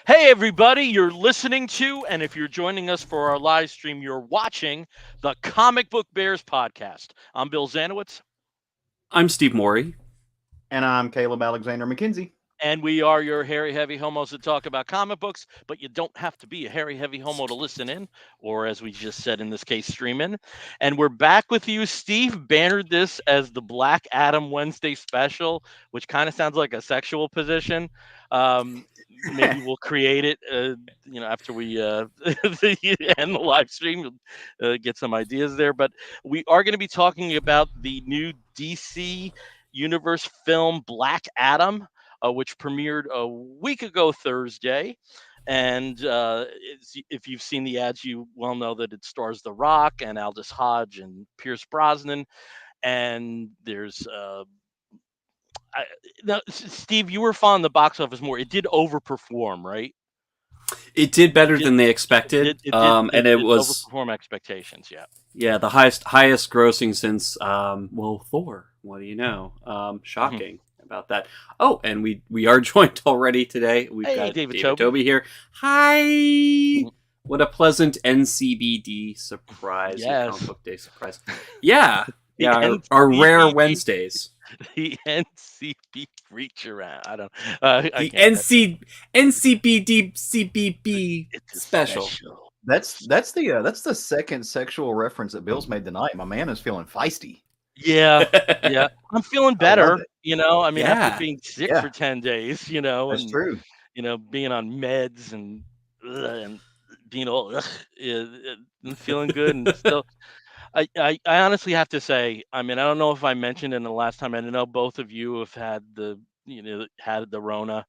Hey, everybody, you're listening to, and if you're joining us for our live stream, you're watching the Comic Book Bears podcast. I'm Bill Zanowitz, I'm Steve Morey. And I'm Caleb Alexander McKenzie. and we are your hairy, heavy homos that talk about comic books, but you don't have to be a hairy, heavy homo to listen in, or as we just said in this case, stream in. And we're back with you. Steve bannered this as the Black Adam Wednesday special, which kind of sounds like a sexual position. Maybe we'll create it, after we end the live stream, get some ideas there. But we are going to be talking about the new DC Universe film Black Adam, which premiered a week ago Thursday. And if you've seen the ads, you well know that it stars The Rock and Aldous Hodge and Pierce Brosnan. And there's now, Steve, you were following the box office more. It did overperform, right? It did better than they expected, and it was overperform expectations. Yeah, the highest grossing since Thor. What do you know? Shocking about that. Oh, and we are joined already today. We've got David Toby here. Hi. What a pleasant NCBD surprise! Yes. Comic Book Day surprise. Yeah, our rare Wednesdays. The NCB reach around. I don't. The NCBD CBB special. That's the second sexual reference that Bill's made tonight. My man is feeling feisty. Yeah, yeah. I'm feeling better. After being sick Yeah. for 10 days. That's true. Being on meds and being all and feeling good and still. I honestly have to say, I don't know if I mentioned in the last time. I know both of you have had had the Rona.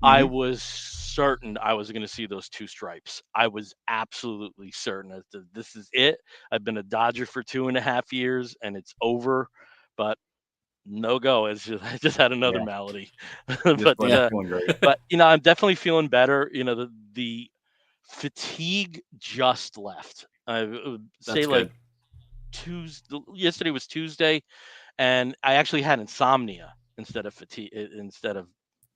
I Mhm. was certain I was going to see those two stripes. I was absolutely certain as to this is it. I've been a Dodger for 2.5 years, and it's over. But no go. I just had another Yeah. malady. Just but wasn't feeling great. but I'm definitely feeling better. The fatigue just left. I would say That's like good. yesterday was Tuesday, and I actually had insomnia instead of fatigue, instead of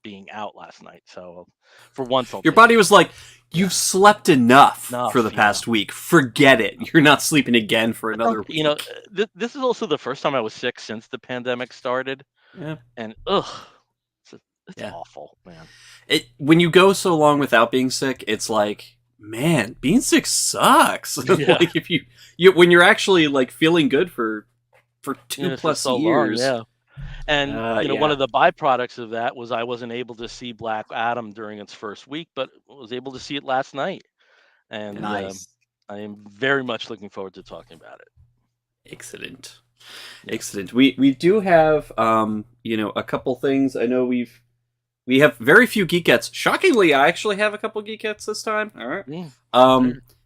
being out last night. So for once, I'll Your take body it. was like, you've slept enough for the Yeah. past week. Forget it. You're not sleeping again for another week. This is also the first time I was sick since the pandemic started, Yeah. and it's awful, man. When you go so long without being sick, it's like, man, being sick sucks. Yeah. Like if you when you're actually like feeling good for 2+ For so years. long, yeah. And one yeah. of the byproducts of that was I wasn't able to see Black Adam during its first week, but was able to see it last night, and Nice. I am very much looking forward to talking about it. Excellent. Yeah. Excellent. We do have a couple things. I know we have very few Geek Gets. Shockingly, I actually have a couple Geek Gets this time. All right. Yeah.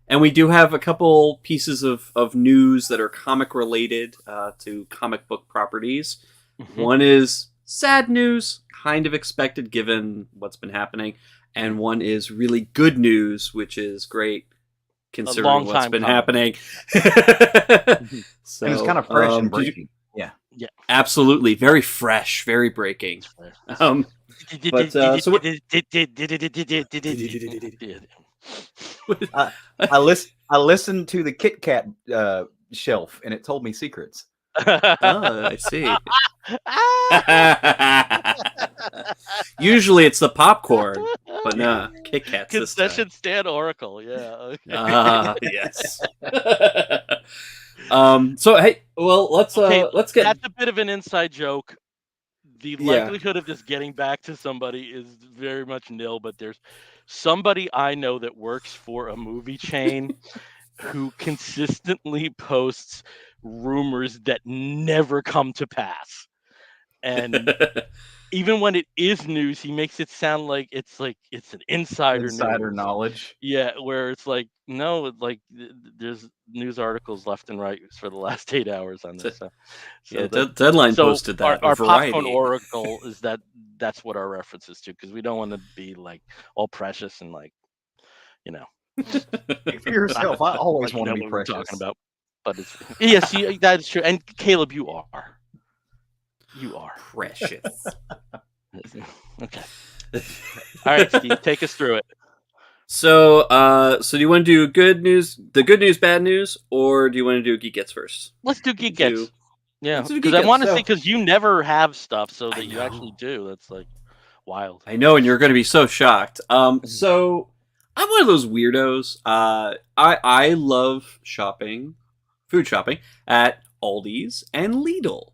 And we do have a couple pieces of news that are comic related to comic book properties. Mhm. One is sad news, kind of expected given what's been happening, and one is really good news, which is great considering long what's time been coming. happening. So, And it's kind of fresh and did you- breaking. Yeah. Absolutely, very fresh, very breaking. So I listened to the Kit Kat shelf, and it told me secrets. I see. Usually it's the popcorn, but nah, Kit Kats this time. Concession stand Oracle, yeah. Yes. So hey, well, let's get. That's a bit of an inside joke. The likelihood of this getting back to somebody is very much nil, but there's somebody I know that works for a movie chain who consistently posts rumors that never come to pass. And even when it is news, he makes it sound like it's an insider news. knowledge. Yeah, where it's like, no, there's news articles left and right for the last 8 hours on this. Deadline posted that. Our Variety. popcorn oracle is that's what our reference is to, because we don't want to be like all precious and like, Speak for yourself. I always want to be what precious. we're talking about. But it's yes, that is true. And Caleb, you are. You are precious. okay. All right, Steve, take us through it. So do you want to do the good news, bad news, or do you want to do Geek Gets first? Let's do Geek Do- Gets. Yeah, let's do because Geek I Gets. want to see, So because you never have stuff so I that you actually know. do. That's like wild. I know, and you're going to be so shocked. So I'm one of those weirdos. I love shopping, food shopping at Aldi's and Lidl,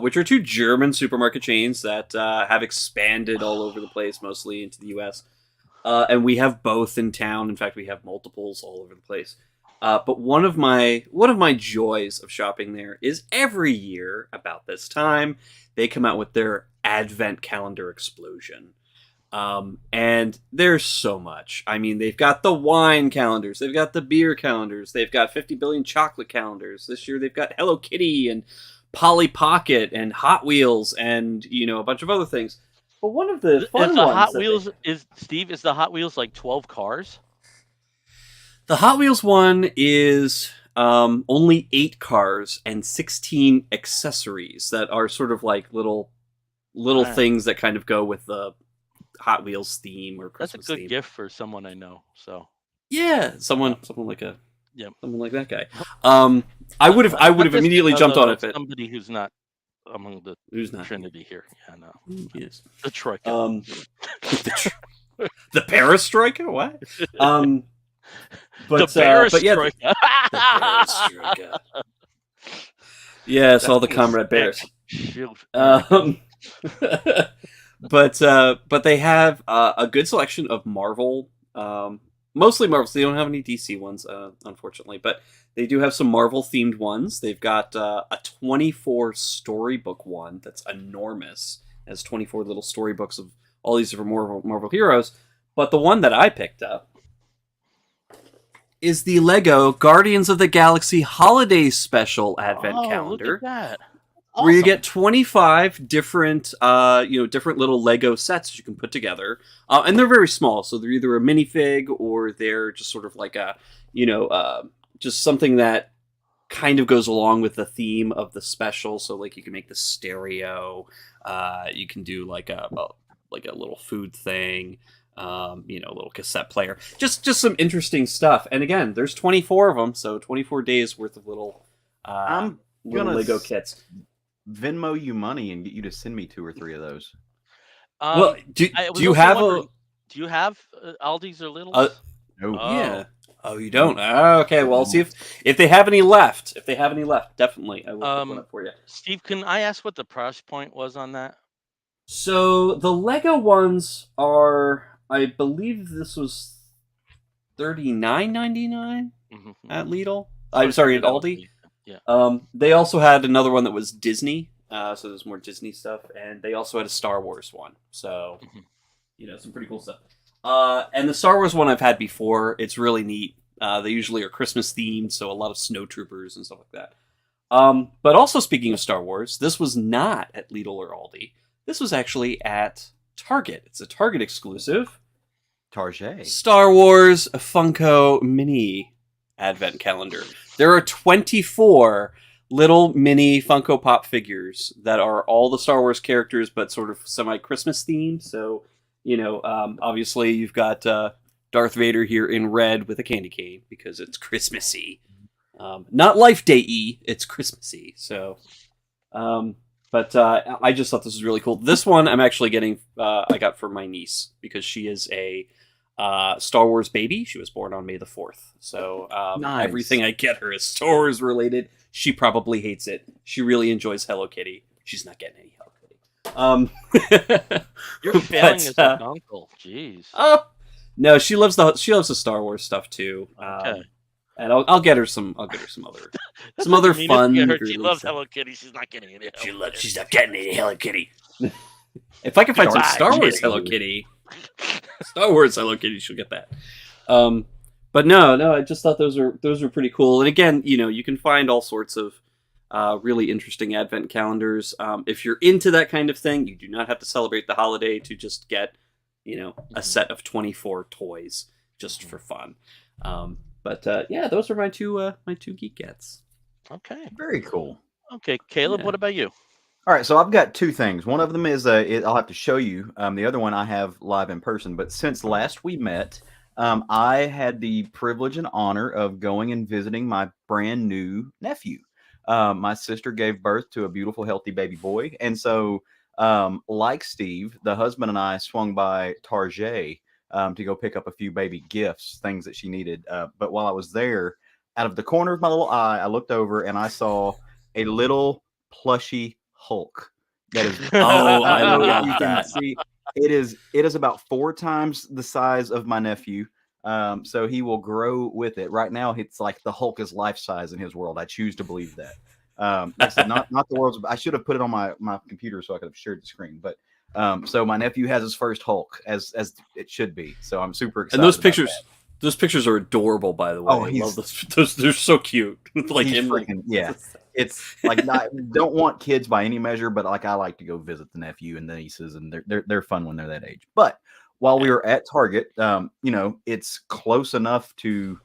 which are two German supermarket chains that have expanded all over the place, mostly into the U.S. And we have both in town. In fact, we have multiples all over the place. But one of my joys of shopping there is every year about this time they come out with their Advent calendar explosion. And there's so much. I mean, they've got the wine calendars, they've got the beer calendars, they've got 50 billion chocolate calendars. This year they've got Hello Kitty and Polly Pocket and Hot Wheels and a bunch of other things. But one of the Is fun the ones Hot that Wheels is the Hot Wheels like 12 cars? the Hot Wheels one is only 8 cars and 16 accessories that are sort of like little Ah, things that kind of go with the Hot Wheels theme or that's a Christmas good theme. gift for someone I know. So Yeah, someone like yeah, someone like that guy. I would have Just immediately because jumped on of it. somebody who's not among the Who's not? Trinity here. Yeah, no, Yes. the Troika. The Perestroika? What? But the yeah, Perestroika. the Perestroika. Yes, all the That was comrade sick. bears. Shoot. Um, but they have a good selection of Marvel, mostly Marvel. So they don't have any DC ones, unfortunately, but they do have some Marvel themed ones. They've got a 24 storybook one that's enormous. It has 24 little storybooks of all these different Marvel heroes. But the one that I picked up is the Lego Guardians of the Galaxy Holiday Special Advent Calendar. Look at that. Where you Awesome. get 25 different, different little Lego sets that you can put together, and they're very small. So they're either a minifig or they're just sort of like a, just something that kind of goes along with the theme of the special. So like you can make the stereo, you can do like a little food thing, a little cassette player, just some interesting stuff. And again, there's 24 of them, so 24 days worth of little I'm gonna Lego kits. Venmo you money and get you to send me 2 or 3 of those. Well, do I was you also have wondering, do you have Aldi's or Lidl's? No. yeah. Oh, you don't? Okay, well, see if they have any left. If they have any left, definitely I will pick one up for you. Steve, can I ask what the price point was on that? So the Lego ones are, I believe this was $39.99 at Lidl. I'm sorry, at Aldi. Yeah. They also had another one that was Disney. So there's more Disney stuff, and they also had a Star Wars one. So, some pretty cool stuff. And the Star Wars one I've had before. It's really neat. They usually are Christmas themed, so a lot of snowtroopers and stuff like that. But also speaking of Star Wars, this was not at Lidl or Aldi. This was actually at Target. It's a Target exclusive. Target. Star Wars Funko Mini Advent Calendar. There are 24 little mini Funko Pop figures that are all the Star Wars characters, but sort of semi-Christmas themed. So, obviously you've got Darth Vader here in red with a candy cane because it's Christmassy. Not Life Day-y, it's Christmassy. So, but I just thought this was really cool. This one I'm actually getting, I got for my niece because she is a Star Wars baby. She was born on May the 4th. So Nice. Everything I get her is Star Wars related. She probably hates it. She really enjoys Hello Kitty. She's not getting any Hello Kitty. You're failing as an uncle. Jeez. Oh no, she loves the Star Wars stuff too. Okay. And I'll get her some other fun. She loves Hello Kitty. She's not getting any. She's not getting any Hello Kitty. If I can find some Star Wars Hello Kitty, she'll get that. But no, I just thought those were pretty cool. And again, you can find all sorts of really interesting advent calendars. If you're into that kind of thing, you do not have to celebrate the holiday to just get, a set of 24 toys just for fun. But those are my two Geek Gets. Okay. Very cool. Okay, Caleb, what about you? All right, so I've got 2 things. One of them is I'll have to show you. The other one I have live in person. But since last we met, I had the privilege and honor of going and visiting my brand new nephew. My sister gave birth to a beautiful, healthy baby boy, and so, like Steve, the husband and I swung by Target to go pick up a few baby gifts, things that she needed. But while I was there, out of the corner of my little eye, I looked over and I saw a little plushy Hulk that is. Oh, I I don't know if love you can that. see. It is about 4 times the size of my nephew. So he will grow with it. Right now, it's like the Hulk is life size in his world. I choose to believe that. Like I said, not the world's. I should have put it on my computer so I could have shared the screen. But so my nephew has his first Hulk, as it should be. So I'm super And excited about that. those pictures are adorable, by the way. Oh, I love those. Those they're so cute. With like he's him, like freaking yeah. It's like not don't want kids by any measure, but like I like to go visit the nephew and the nieces, and they're fun when they're that age. But while we were at Target, it's close enough to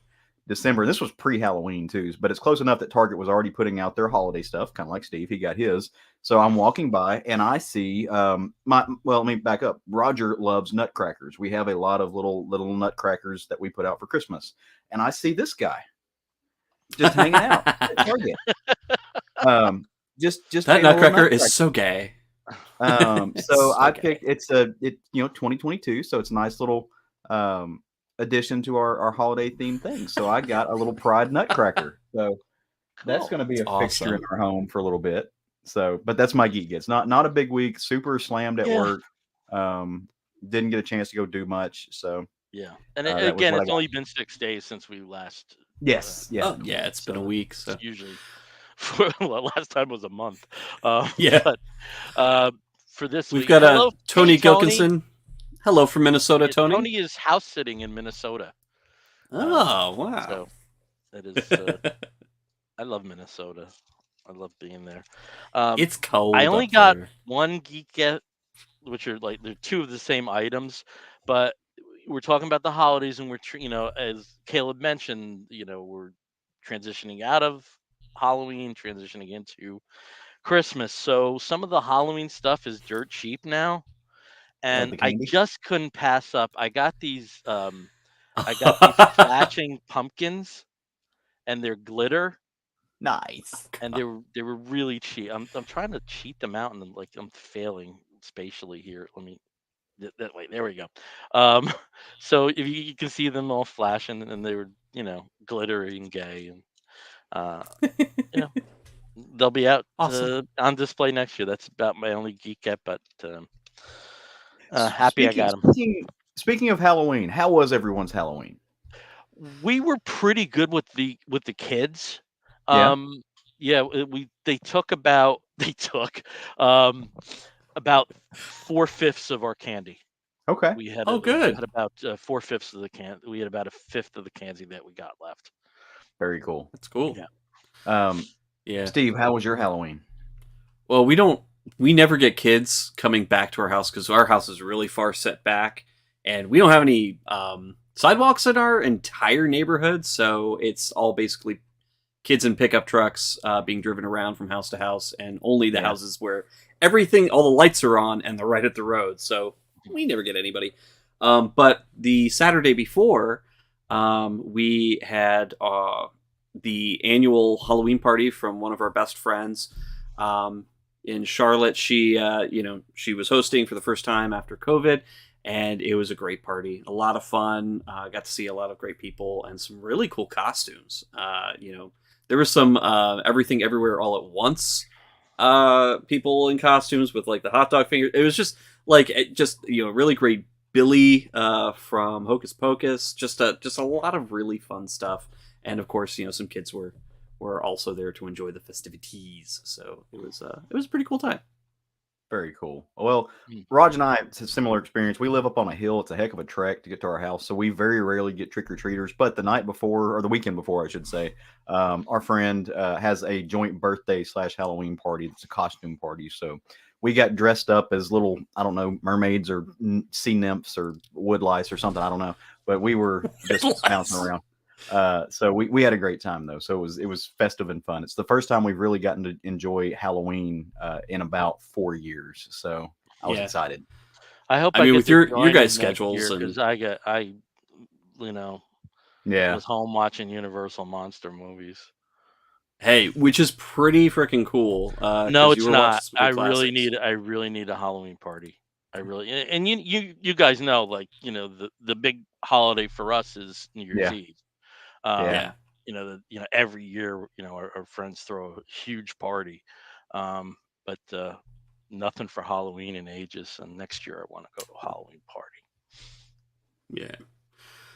December. This was pre-Halloween too, but it's close enough that Target was already putting out their holiday stuff, kind of like Steve. He got his. So I'm walking by and I see let me back up. Roger loves nutcrackers. We have a lot of little nutcrackers that we put out for Christmas, and I see this guy just hanging out at Target. Just that being a little nutcracker is nutcracker. so gay. So so I gay. picked it's 2022, so it's a nice little addition to our holiday themed thing. So I got a little Pride Nutcracker. So that's Cool. going to be a That's fixture in awesome. our home for a little bit. So, but that's my Geek Gets. Not a big week. Super slammed at Yeah. work. Didn't get a chance to go do much. So Yeah. And that was again, what I it's got. only been 6 days since we last. Yes, yeah. Oh yeah, it's been a week. So Usually, last time was a month. yeah, But for this we've week, got hello, Tony hey, Tony. Gilkinson. Hello from Minnesota, Yeah, Tony. Tony is house sitting in Minnesota. Oh wow. So that is. I love Minnesota. I love being there. It's cold I only up got there. one Geek Get, which are like they're two of the same items, but we're talking about the holidays, and as Caleb mentioned, we're transitioning out of Halloween, transitioning into Christmas. So some of the Halloween stuff is dirt cheap now, Like and the I candy. just couldn't pass up. I got these flashing pumpkins, and they're glitter, Nice. and they were really cheap. I'm trying to cheat them out, and like I'm failing spatially here. Let me that way. There we go. Um, so if you can see them all flashing, and they were glittery and gay, and uh, you know they'll be out Awesome. on display next year. That's about my only geek get, but happy I Speaking got them. speaking speaking of Halloween, how was everyone's Halloween? We were pretty good with the kids. Yeah. Yeah, they took about they took um, about 4/5 of our candy. Okay. We had Oh, we good. had about 4/5 of the can. We had about a fifth of the candy that we got left. Very cool. That's cool. Yeah. Um, Yeah. Steve, how was your Halloween? Well, we never get kids coming back to our house because our house is really far set back, and we don't have any sidewalks in our entire neighborhood, so it's all basically kids in pickup trucks being driven around from house to house, and only the Yeah. houses where all the lights are on, and they're right at the road, so we never get anybody. But the Saturday before, we had the annual Halloween party from one of our best friends. In Charlotte, she was hosting for the first time after COVID, and it was a great party, a lot of fun. Got to see a lot of great people and some really cool costumes. There was some everything everywhere all at once. People in costumes with like the hot dog fingers. It was just really great. Billy from Hocus Pocus. Just a lot of really fun stuff, and of course, some kids were also there to enjoy the festivities. So it was a pretty cool time. Very cool. Well, Mm. Raj and I, it's a similar experience. We live up on a hill. It's a heck of a trek to get to our house. So we very rarely get trick or treaters. But the night before, or the weekend before, I should say, our friend has a joint birthday / Halloween party. It's a costume party. So we got dressed up as little, I don't know, mermaids or sea nymphs or wood lice or something. I don't know. But we were just bouncing around. So we had a great time though. So it was festive and fun. It's the first time we've really gotten to enjoy Halloween in about 4 years. So I was Yeah. excited. I hope I I mean, get with to your join guys' in next schedules year and because Yeah. was home watching Universal monster movies. Hey, which is pretty freaking cool. No, Because you it's were watching not. some good classics. I really need a Halloween party. I really, and you guys know, like, the big holiday for us is New Year's Yeah. Eve. Yeah. Yeah. Every year, our friends throw a huge party, but nothing for Halloween in ages. And next year, I want to go to a Halloween party. Yeah.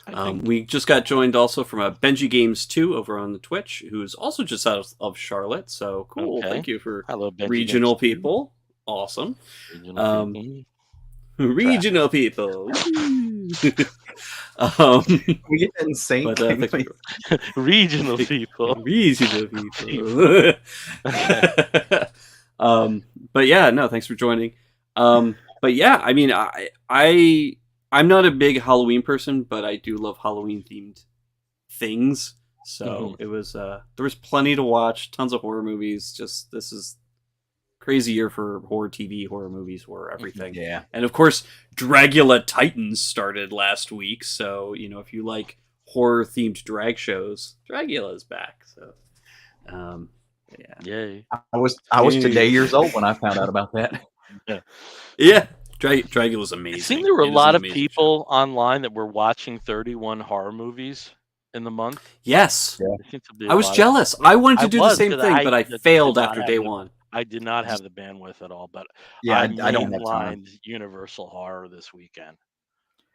I think. We just got joined also from Benji Games 2 over on the Twitch, who's also just out of Charlotte. So cool. Okay. Thank you for Hello, Benji regional Games 2. people. Awesome. Regional people. Regional people. We get in sync. But thanks for Regional people. regional people. But yeah, no, thanks for joining. But yeah, I mean, I'm not a big Halloween person, but I do love Halloween themed things. So it was there was plenty to watch, tons of horror movies. Just this is crazy year for horror TV, horror movies, horror everything. Yeah. And of course, Dragula Titans started last week. So if you like horror themed drag shows, Dragula is back. So yeah. Yay. I was today years old when I found out about that. Yeah. Dragula's amazing. It seemed there were a It is lot an of amazing people online that were watching 31 horror movies in the month. show. Yes. Yeah. There seemed to be a I was lot of- jealous. I wanted to I do the was, same 'cause thing, I but I did failed not after have day the- one. I did not have the bandwidth at all, but Yeah, I I don't have time. mainlined Universal Horror this weekend.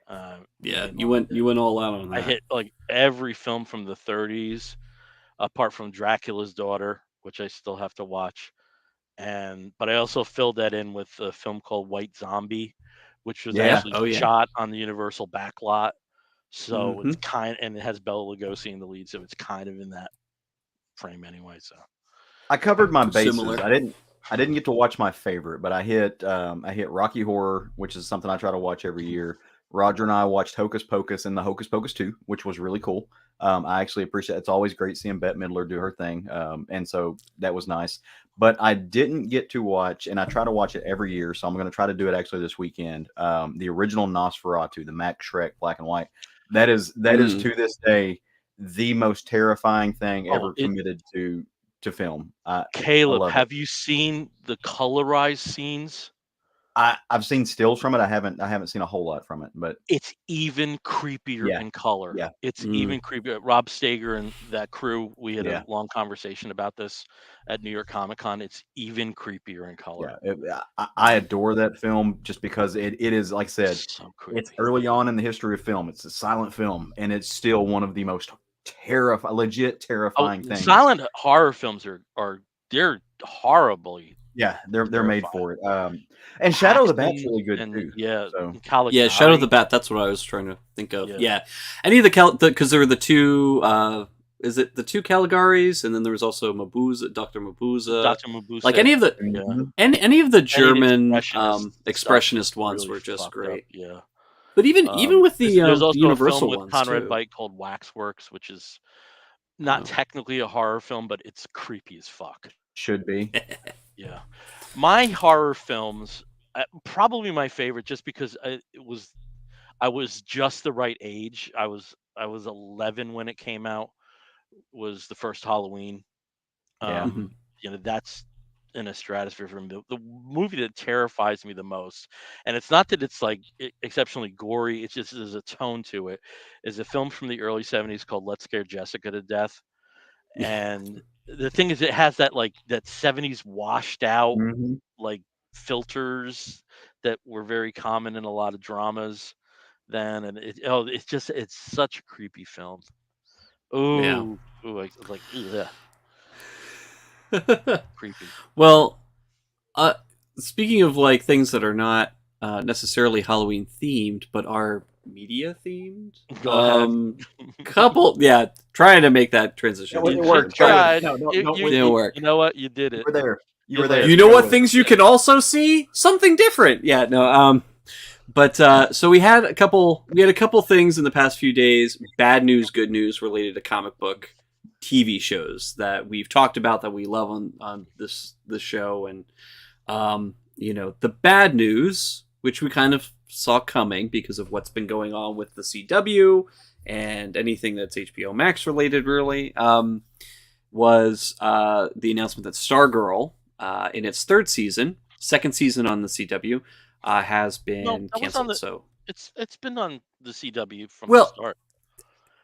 Yeah, mainlined you it. went all out on that. I hit like every film from the 30s, apart from Dracula's Daughter, which I still have to watch. But I also filled that in with a film called White Zombie, which was Yeah. actually Oh, yeah. shot on the Universal backlot. So it's Mhm. and it has Bela Lugosi in the lead, so it's kind of in that frame anyway. So I covered my bases. Similar. I didn't get to watch my favorite, but I hit Rocky Horror, which is something I try to watch every year. Roger and I watched Hocus Pocus and the Hocus Pocus 2, which was really cool. I actually appreciate it's always great seeing Bette Midler do her thing. And so that was nice. But I didn't get to watch, and I try to watch it every year, so I'm going to try to do it actually this weekend. The original Nosferatu, the Max Schreck black and white. That is to this day the most terrifying thing ever committed to film. Caleb, love it. have you seen the colorized scenes? I've seen stills from it. I haven't seen a whole lot from it, but It's even creepier Yeah. in color. Yeah. It's Mm. even creepier. Rob Stager and that crew, we had Yeah. a long conversation about this at New York Comic Con. It's even creepier in color. I adore that film just because it is, like I said, So creepy. it's early on in the history of film. It's a silent film, and it's still one of the most legit terrifying things. Silent horror films are they're horribly. Yeah, they're made terrifying. for it. And Shadow of the Bat's Paxton really good and, too. Yeah, So and Caligari. Yeah, Shadow of the Bat. That's what I was trying to think of. Yeah. Yeah, any of the because there were the two. Is it the two Caligaris, and then there was also Mabuza, Dr. Mabuza. Dr. Mabuse. Like any of the Mhm. any of the German expressionist expressionist stuff ones really were just fucked great. up, yeah. But even with the There's also Universal a film with ones Conrad too. Veidt called Waxworks, which is not Oh. technically a horror film, but it's creepy as fuck. should be. Yeah, my horror films, probably my favorite, just because I was just the right age. I was 11 when it came out. Was the first Halloween. Yeah. Mhm. That's in a stratosphere for me. The movie that terrifies me the most, and it's not that it's like exceptionally gory. It's just there's a tone to it. Is a film from the early '70s called "Let's Scare Jessica to Death," and the thing is, it has that that '70s washed out Mhm. like filters that were very common in a lot of dramas then, and it's such a creepy film. Ooh, I was like, ugh, creepy. Well, speaking of like things that are not necessarily Halloween themed, but are media themed. Go ahead. Trying to make that transition. Yeah, it You worked. tried. No, don't You- Didn't work. You know what? You did You it. were there. You You were there. lived. You know what things you can also see? Something different. Yeah, no. But so we had a couple things in the past few days, bad news, good news related to comic book TV shows that we've talked about that we love on this show. And the bad news which we kind of saw coming because of what's been going on with the CW and anything that's HBO Max related, really, was the announcement that Stargirl, in its third season, second season on the CW, has been canceled. So it's been on the CW from the well, start.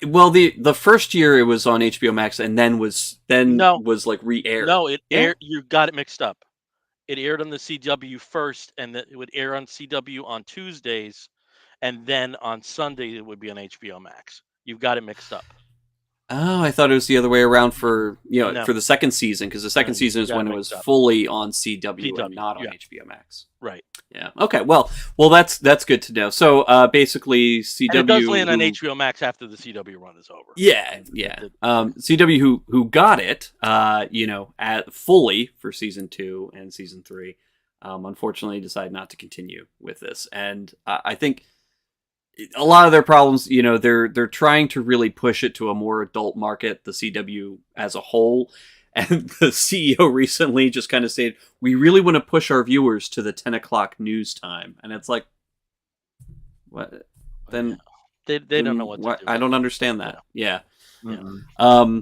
well, the first year it was on HBO Max, and then was No. like re-aired. No, it Yeah? aired. You got it mixed up. It aired on the CW first, and then it would air on CW on Tuesdays, and then on Sunday it would be on HBO Max. You've got it mixed up. Oh, I thought it was the other way around for No. for the second season, because the second season you is got when it it was mixed up. fully on CW and CW, not on yeah. HBO Max. Right. Yeah. Okay. Well, that's good to know. So basically, CW And it does land on HBO Max after the CW run is over. Yeah, yeah. CW who got it, at fully for season 2 and season 3, unfortunately decided not to continue with this, and I think a lot of their problems, they're trying to really push it to a more adult market, the CW as a whole. And the CEO recently just kind of said, we really want to push our viewers to the 10 o'clock news time. And it's like, what? Then they don't know what to do. I don't understand that. Yeah. Mm-hmm.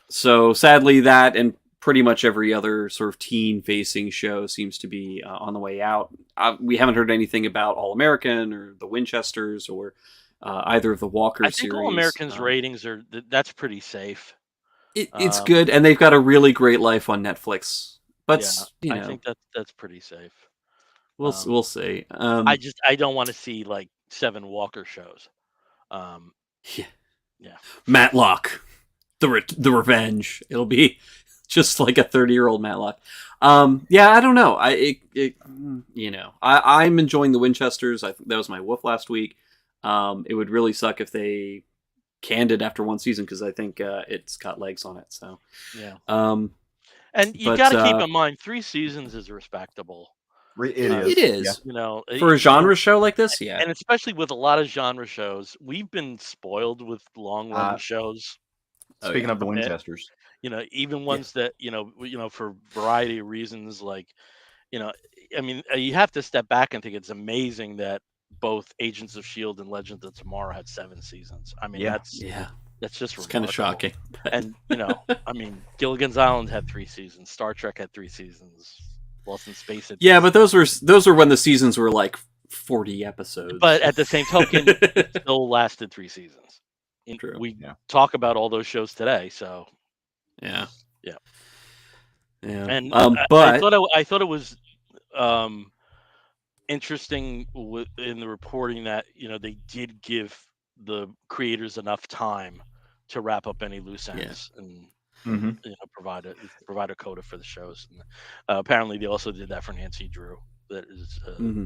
So sadly, that and pretty much every other sort of teen-facing show seems to be on the way out. We haven't heard anything about All American or the Winchesters or either of the Walker I think series. All American's ratings that's pretty safe. It's good, and they've got a really great life on Netflix. But I think that's pretty safe. We'll see. I don't want to see like 7 Walker shows. Yeah. Matlock, the Revenge. It'll be just like a 30-year-old Matlock. I don't know. I'm enjoying the Winchesters. I think that was my woof last week. It would really suck if they canned it after one season, because I think it's got legs on it. So yeah. And you got to keep in mind 3 seasons is respectable. It is. Yeah. For a genre show like this, yeah. And especially with a lot of genre shows, we've been spoiled with long-running shows. Speaking of the Winchesters, even ones that for variety of reasons, like I mean, you have to step back and think it's amazing that both Agents of S.H.I.E.L.D. and Legends of Tomorrow had 7 seasons. I mean, that's just kind of shocking. And I mean, Gilligan's Island had 3 seasons. Star Trek had 3 seasons. Lost in Space had 3 but those were when the seasons were like 40 episodes. But at the same token, it still lasted 3 seasons. True. We talk about all those shows today, so yeah. And but I thought it was interesting in the reporting that they did give the creators enough time to wrap up any loose ends and provide a coda for the shows. And, apparently, they also did that for Nancy Drew, that is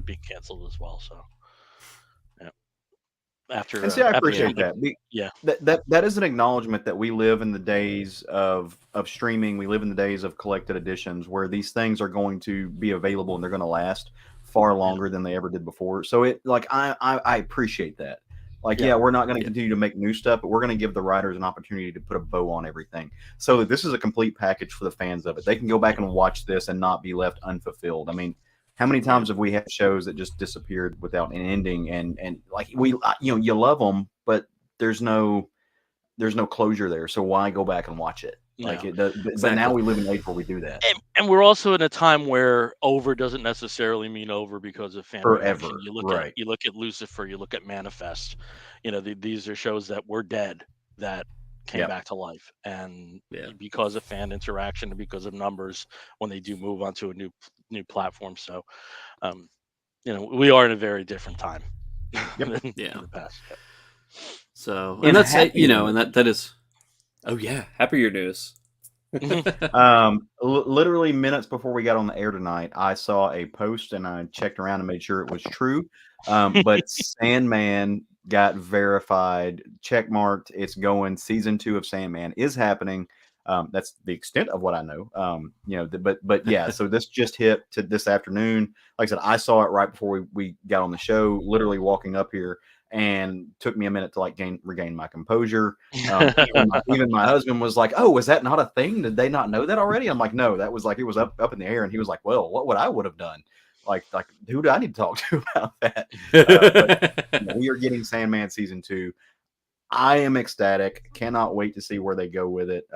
being canceled as well. So after and see, I appreciate that. That is an acknowledgement that we live in the days of streaming. We live in the days of collected editions, where these things are going to be available and they're going to last far longer than they ever did before. So I appreciate that. We're not going to continue to make new stuff, but we're going to give the writers an opportunity to put a bow on everything. So this is a complete package for the fans of it. They can go back and watch this and not be left unfulfilled. I mean, how many times have we had shows that just disappeared without an ending, and like you love them, but there's no closure there. So why go back and watch it? Exactly. But now we live in an age where we do that. And we're also in a time where over doesn't necessarily mean over because of fan forever. reaction. You look at Lucifer, you look at Manifest. These are shows that were dead that came back to life, and because of fan interaction and because of numbers when they do move onto a new platform. So, we are in a very different time than in the past. So, and that's and that is. Oh yeah, happier news. Literally minutes before we got on the air tonight, I saw a post and I checked around and made sure it was true. But Sandman got verified, check marked. It's going. Season 2 of Sandman is happening. That's the extent of what I know. But yeah, so this just hit to this afternoon. Like I said, I saw it right before we got on the show, literally walking up here, and took me a minute to regain my composure. Even my husband was like, "Oh, was that not a thing? Did they not know that already?" I'm like, "No, that was it was up in the air." And he was like, "Well, what would I would have done?" like who do I need to talk to about that? But we are getting Sandman season 2. I am ecstatic. Cannot wait to see where they go with it.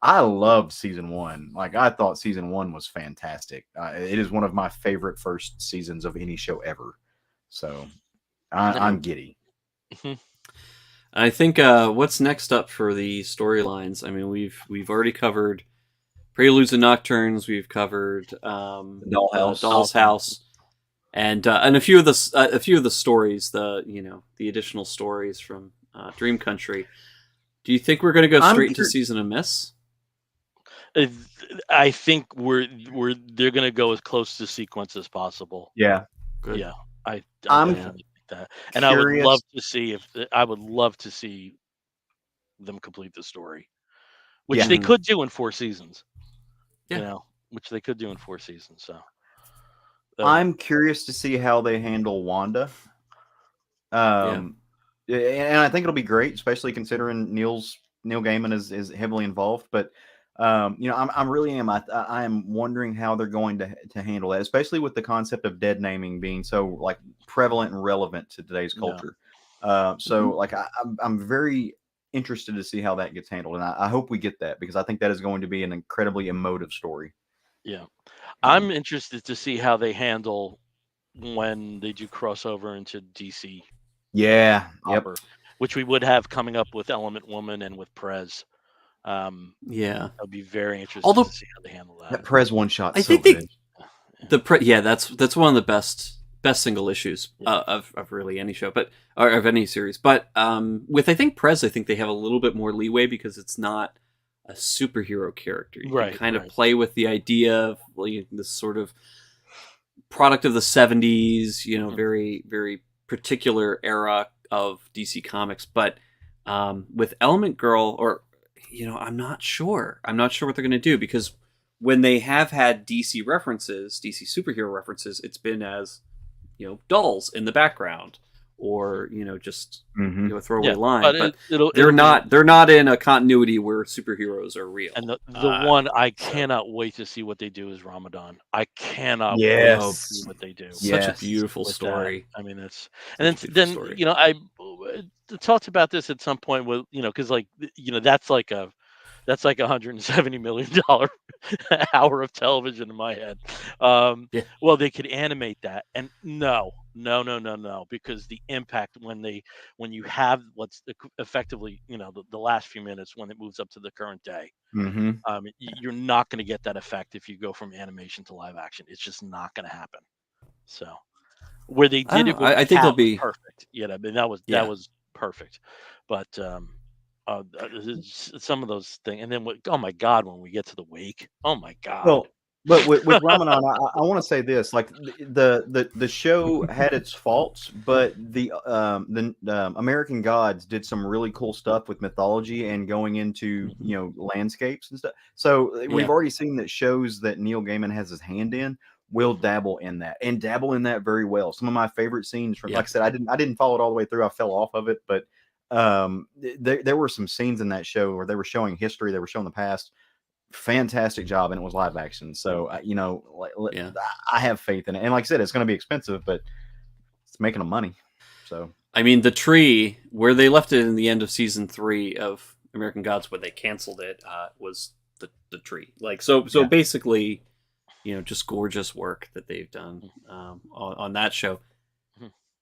I loved season 1. Like I thought season 1 was fantastic. It is one of my favorite first seasons of any show ever. So I'm giddy. I think what's next up for the storylines? I mean, we've already covered Preludes and Nocturnes. We've covered Doll's House, and a few of the stories. The additional stories from Dream Country. Do you think we're going to go straight into Season of Mists? I think they're going to go as close to sequence as possible. Yeah, good. Yeah, I'm think that, and I would love to see them complete the story, which they could do in 4 seasons. Yeah, which they could do in 4 seasons. So I'm curious to see how they handle Wanda. And I think it'll be great, especially considering Neil Gaiman is heavily involved. But I'm really I am wondering how they're going to handle that, especially with the concept of dead naming being so like prevalent and relevant to today's culture. Like I'm very interested to see how that gets handled, and I hope we get that because I think that is going to be an incredibly emotive story. Yeah, I'm interested to see how they handle when they do crossover into DC. Yeah, which we would have coming up with Element Woman and with Prez. I'll be very interested to see how they handle that. That Prez one shot. I think that's one of the best single issues of really any show, or of any series. But with I think Prez, I think they have a little bit more leeway because it's not a superhero character. You can kind of play with the idea of this sort of product of the 70s, very, very particular era of DC Comics. But with Element Girl, I'm not sure what they're going to do, because when they have had DC superhero references, it's been as dolls in the background, or just a throwaway line. But they're not in a continuity where superheroes are real. And the one I cannot wait to see what they do is Ramadan. I cannot wait to see what they do. Such a beautiful story. That. I mean, it's then I talked about this at some point with because that's like $170 million hour of television in my head. Well, they could animate that, and no, because the impact when you have what's effectively the last few minutes when it moves up to the current day, you're not going to get that effect if you go from animation to live action. It's just not going to happen. So where they did it, I think they'll be perfect. I mean that was perfect, but. Some of those things, and then oh my god, when we get to the wake, oh my god. Well, but with Ramadan, I want to say this: like the show had its faults, but the American Gods did some really cool stuff with mythology and going into landscapes and stuff. So we've already seen that shows that Neil Gaiman has his hand in will dabble in that very well. Some of my favorite scenes from, like I said, I didn't follow it all the way through. I fell off of it, but there were some scenes in that show where they were showing history, they were showing the past. Fantastic job, and it was live action. So I have faith in it, and like I said, it's going to be expensive, but it's making them money. So I mean, the tree where they left it in the end of season 3 of American Gods, when they canceled it, was the tree. Basically, just gorgeous work that they've done on that show.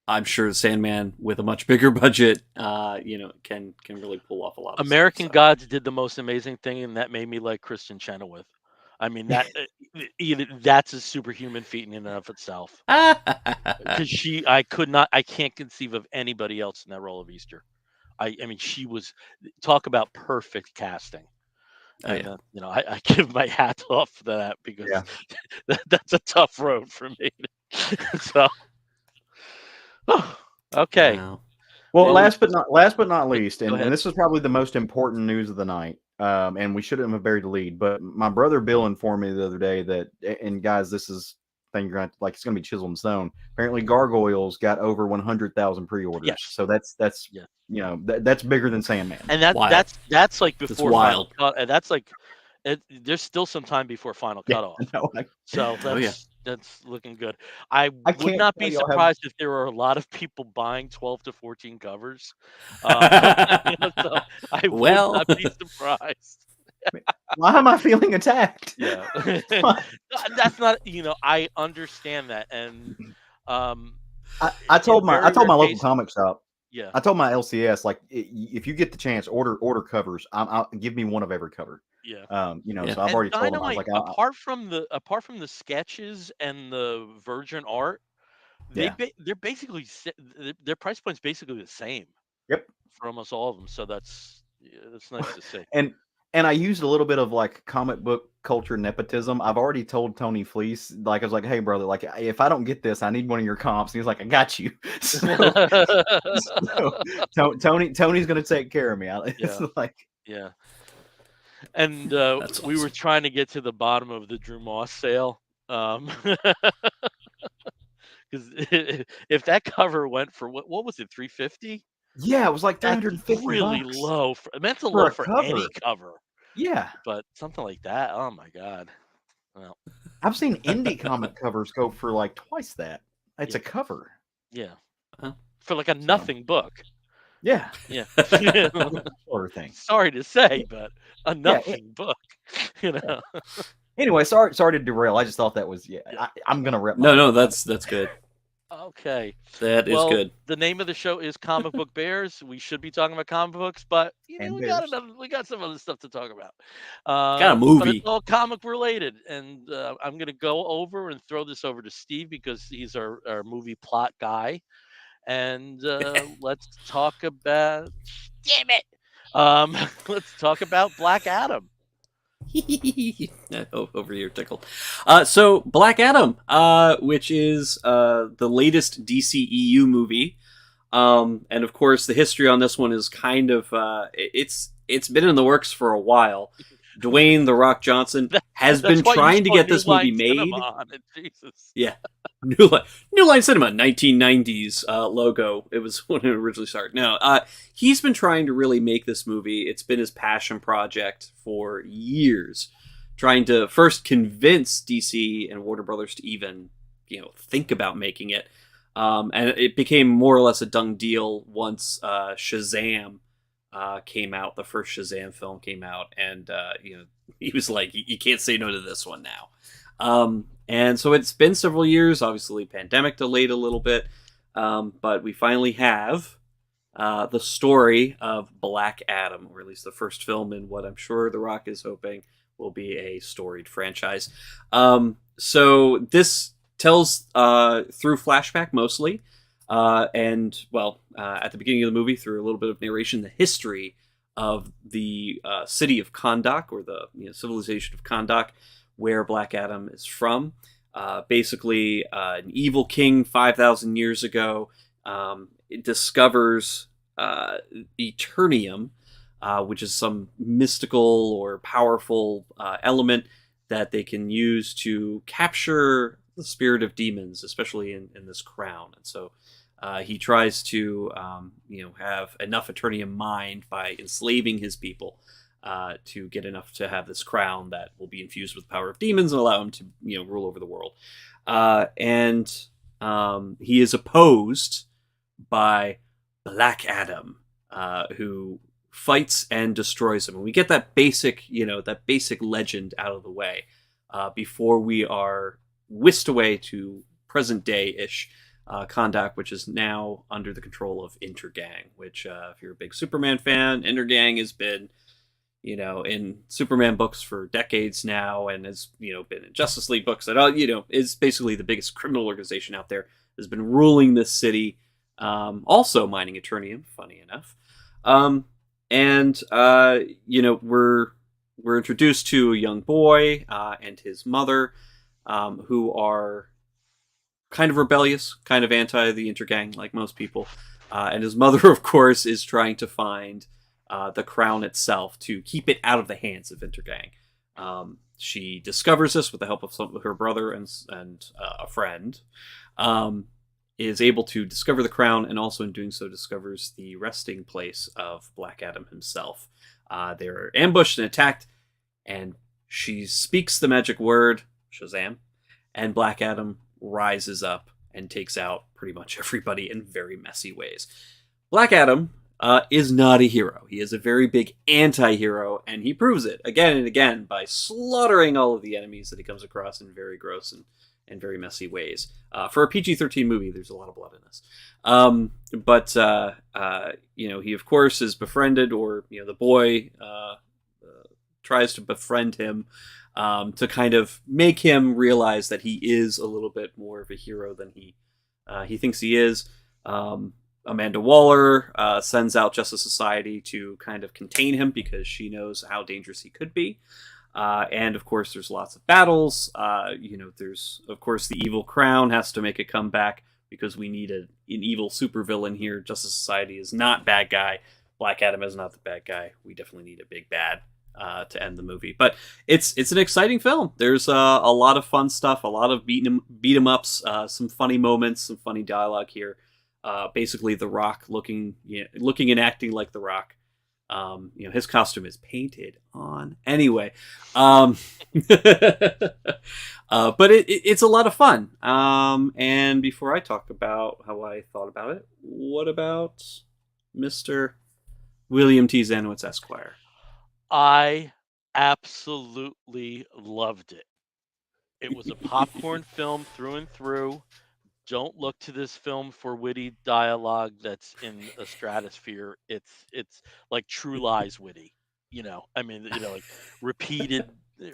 I'm sure Sandman, with a much bigger budget, can really pull off a lot of American stuff. Gods did the most amazing thing, and that made me like Kristen Chenoweth. I mean, that's a superhuman feat in and of itself. Because I can't conceive of anybody else in that role of Easter. I mean, she was, talk about perfect casting. And, I give my hat off to that, because that's a tough road for me. So. Okay. Wow. Well, last but not least, and this is probably the most important news of the night, and we shouldn't have buried the lead, but my brother Bill informed me the other day that, and guys, this is thing you're gonna, like, it's going to be chiseled in stone. Apparently, Gargoyles got over 100,000 pre-orders. Yes. So that's that's bigger than Sandman. And that's like before. That's wild. That's like there's still some time before final Yeah, cutoff. no, So Oh yeah. that's looking good. I I would can't not tell be y'all how. surprised if there were a lot of people buying 12 to 14 covers. So I would Well, not be surprised. Why am I feeling attacked? Yeah. Why? That's not, I understand that. And um I in told my very rare local cases, comic shop. yeah. I told my LCS like if you get the chance, order covers. I'll give me one of every cover. Yeah. yeah. So I've And already told them. I was Dynamite, like, apart from the sketches and the virgin art, yeah, they're basically their price point's basically the same yep. for almost all of them. So that's nice to see. And I used a little bit of like comic book culture nepotism. I've already told Tony Fleece, like I was like, hey brother, like if I don't get this, I need one of your comps. And he's like, I got you. So Tony's gonna take care of me. It's Yeah, like yeah. And That's we were awesome. trying to get to the bottom of the Drew Moss sale. Because if that cover went for what was it, 350? yeah, it was like That's 350 really bucks low. That's a for low a for any cover. cover, Yeah. but something like that. Oh my god. Well, I've seen indie comic covers go for like twice that. It's yeah, a cover. yeah. Huh? For like a So nothing book. yeah. Yeah. Sort of thing. Sorry to say, but a Yeah. nothing book. You Yeah. know. Anyway, sorry to derail. I just thought that was Yeah. I'm gonna rep my No, book. that's good. Okay. That is Well, good. the name of the show is Comic Book Bears. We should be talking about comic books, but And bears. we got some other stuff to talk about. Got a But it's movie. all comic related, and I'm gonna go over and throw this over to Steve because he's our movie plot guy, and let's talk about. Damn it! Let's talk about Black Adam. Over here, tickled. So Black Adam, which is the latest DCEU movie, and of course the history on this one is kind of it's been in the works for a while. Dwayne the Rock Johnson That, has that's been why you trying to saw get New this movie Line Cinema made. on it. Jesus. Yeah. New Line Cinema, 1990s logo. It was when it originally started. No, he's been trying to really make this movie. It's been his passion project for years, trying to first convince DC and Warner Brothers to even, think about making it. And it became more or less a done deal once Shazam came out. The first Shazam film came out, and he was like, "You can't say no to this one now." And so it's been several years. Obviously, pandemic delayed a little bit, but we finally have the story of Black Adam, or at least the first film in what I'm sure The Rock is hoping will be a storied franchise. So this tells through flashback mostly, and at the beginning of the movie, through a little bit of narration, the history of the city of Kahndaq, or the civilization of Kahndaq, where Black Adam is from. Basically, an evil king 5,000 years ago it discovers Eternium, which is some mystical or powerful element that they can use to capture the spirit of demons, especially in this crown. And so he tries to have enough Eternium mind by enslaving his people to get enough to have this crown that will be infused with the power of demons and allow him to rule over the world. And he is opposed by Black Adam, who fights and destroys him. And we get that basic legend out of the way before we are whisked away to present day-ish Kahndaq, which is now under the control of Intergang, which, if you're a big Superman fan, Intergang has been in Superman books for decades now, and has, been in Justice League books, and is basically the biggest criminal organization out there, has been ruling this city, also mining Eternium, funny enough. We're introduced to a young boy, and his mother, who are kind of rebellious, kind of anti the Intergang, like most people. And his mother, of course, is trying to find the crown itself to keep it out of the hands of Intergang. She discovers this with the help of her brother and a friend. Is able to discover the crown, and also in doing so discovers the resting place of Black Adam himself. They're ambushed and attacked, and She speaks the magic word, Shazam, and Black Adam rises up and takes out pretty much everybody in very messy ways. Black Adam is not a hero. He is a very big anti-hero, and he proves it again and again by slaughtering all of the enemies that he comes across in very gross and very messy ways. For a PG-13 movie, there's a lot of blood in this. He of course is befriended, or the boy tries to befriend him to kind of make him realize that he is a little bit more of a hero than he thinks he is. Amanda Waller sends out Justice Society to kind of contain him because she knows how dangerous he could be. And of course, there's lots of battles. There's of course the Evil Crown has to make a comeback because we need an evil supervillain here. Justice Society is not bad guy. Black Adam is not the bad guy. We definitely need a big bad to end the movie. But it's an exciting film. There's a lot of fun stuff, a lot of beat 'em ups, some funny moments, some funny dialogue here. Basically, The Rock looking and acting like The Rock. His costume is painted on anyway. But it's a lot of fun. And before I talk about how I thought about it, what about Mr. William T. Zanowitz Esquire? I absolutely loved it. It was a popcorn film through and through. Don't look to this film for witty dialogue that's in a stratosphere. It's like True Lies witty. I mean, like repeated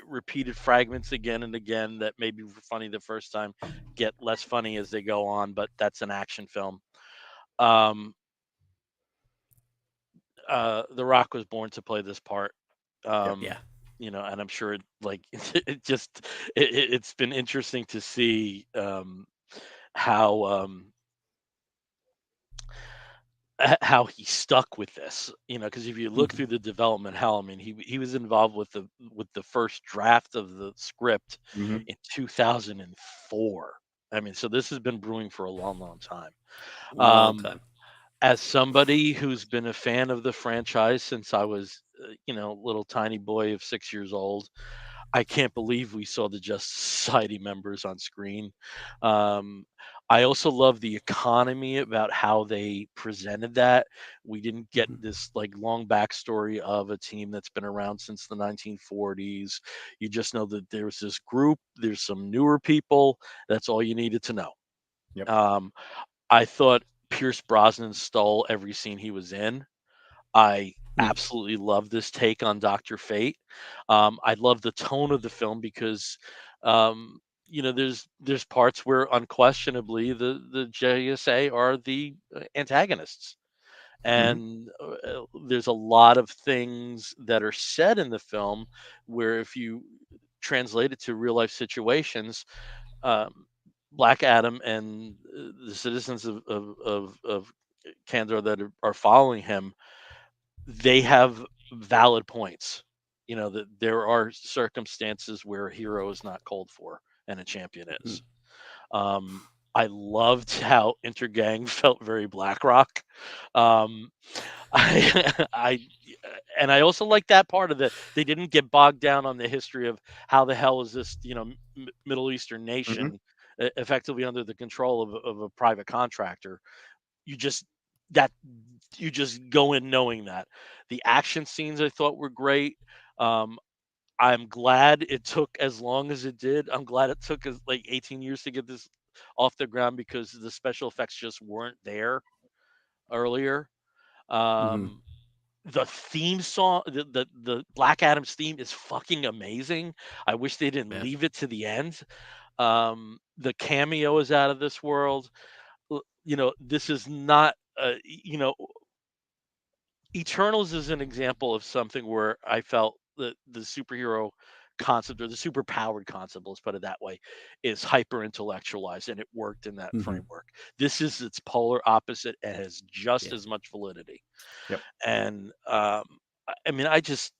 repeated fragments again and again that maybe were funny the first time get less funny as they go on, but that's an action film. Um, The Rock was born to play this part. Yep. Yeah. And I'm sure it's been interesting to see how how he stuck with this, because if you look Mhm. through the development hell, I mean, he was involved with the first draft of the script Hmm. in 2004. I mean, so this has been brewing for a long, long time. Long Um, time. as somebody who's been a fan of the franchise since I was, little tiny boy of 6 years old, I can't believe we saw the Justice Society members on screen. Um, I also love the economy about how they presented that. We didn't get Mhm. this like long backstory of a team that's been around since the 1940s. You just know that there's this group, there's some newer people. That's all you needed to know. Yep. Um, I thought Pierce Brosnan stole every scene he was in. I Mm. absolutely love this take on Doctor Fate. I love the tone of the film because, there's parts where unquestionably the JSA are the antagonists, Hmm. and there's a lot of things that are said in the film where if you translate it to real life situations, um, Black Adam and the citizens of Kandor that are following him, they have valid points. That there are circumstances where a hero is not called for and a champion Mhm. is. I loved how Intergang felt very BlackRock. Um, I and I also like that part of it. They didn't get bogged down on the history of how the hell is this, Middle Eastern Hmm. nation effectively under the control of a private contractor. You just that you just go in knowing that. The action scenes I thought were great. Um, I'm glad it took as long as it did. I'm glad it took us like 18 years to get this off the ground because the special effects just weren't there earlier. Mhm. Um, the theme song, the Black Adam's theme is fucking amazing. I wish they didn't Yeah. leave it to the end. The cameo is out of this world. This is not, Eternals is an example of something where I felt the superhero concept or the super powered concept, let's put it that way, is hyper intellectualized and it worked in that Mhm. framework. This is its polar opposite and has just Yeah. as much validity. Yep. And I mean, I just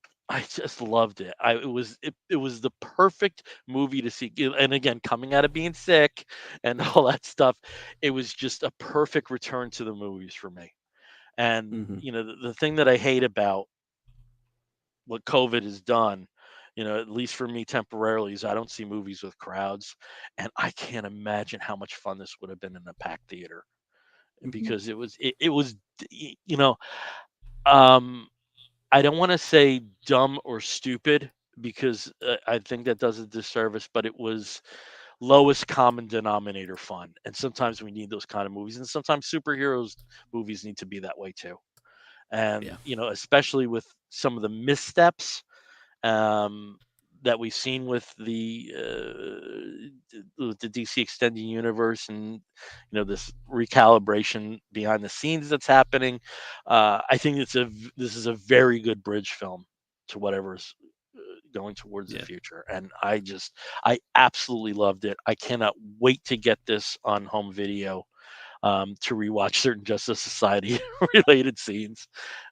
loved it. It was the perfect movie to see. And again, coming out of being sick and all that stuff, it was just a perfect return to the movies for me. And Mhm. the thing that I hate about what COVID has done at least for me temporarily, is I don't see movies with crowds, and I can't imagine how much fun this would have been in a packed theater Mhm. because it was um I don't want to say dumb or stupid because I think that does a disservice, but it was lowest common denominator fun. And sometimes we need those kind of movies, and sometimes superheroes movies need to be that way too. And Yeah. especially with some of the missteps um, that we've seen with the DC extended universe, and this recalibration behind the scenes that's happening. I think this is a very good bridge film to whatever's going towards the Yeah. future, and I absolutely loved it. I cannot wait to get this on home video to rewatch certain Justice Society related scenes,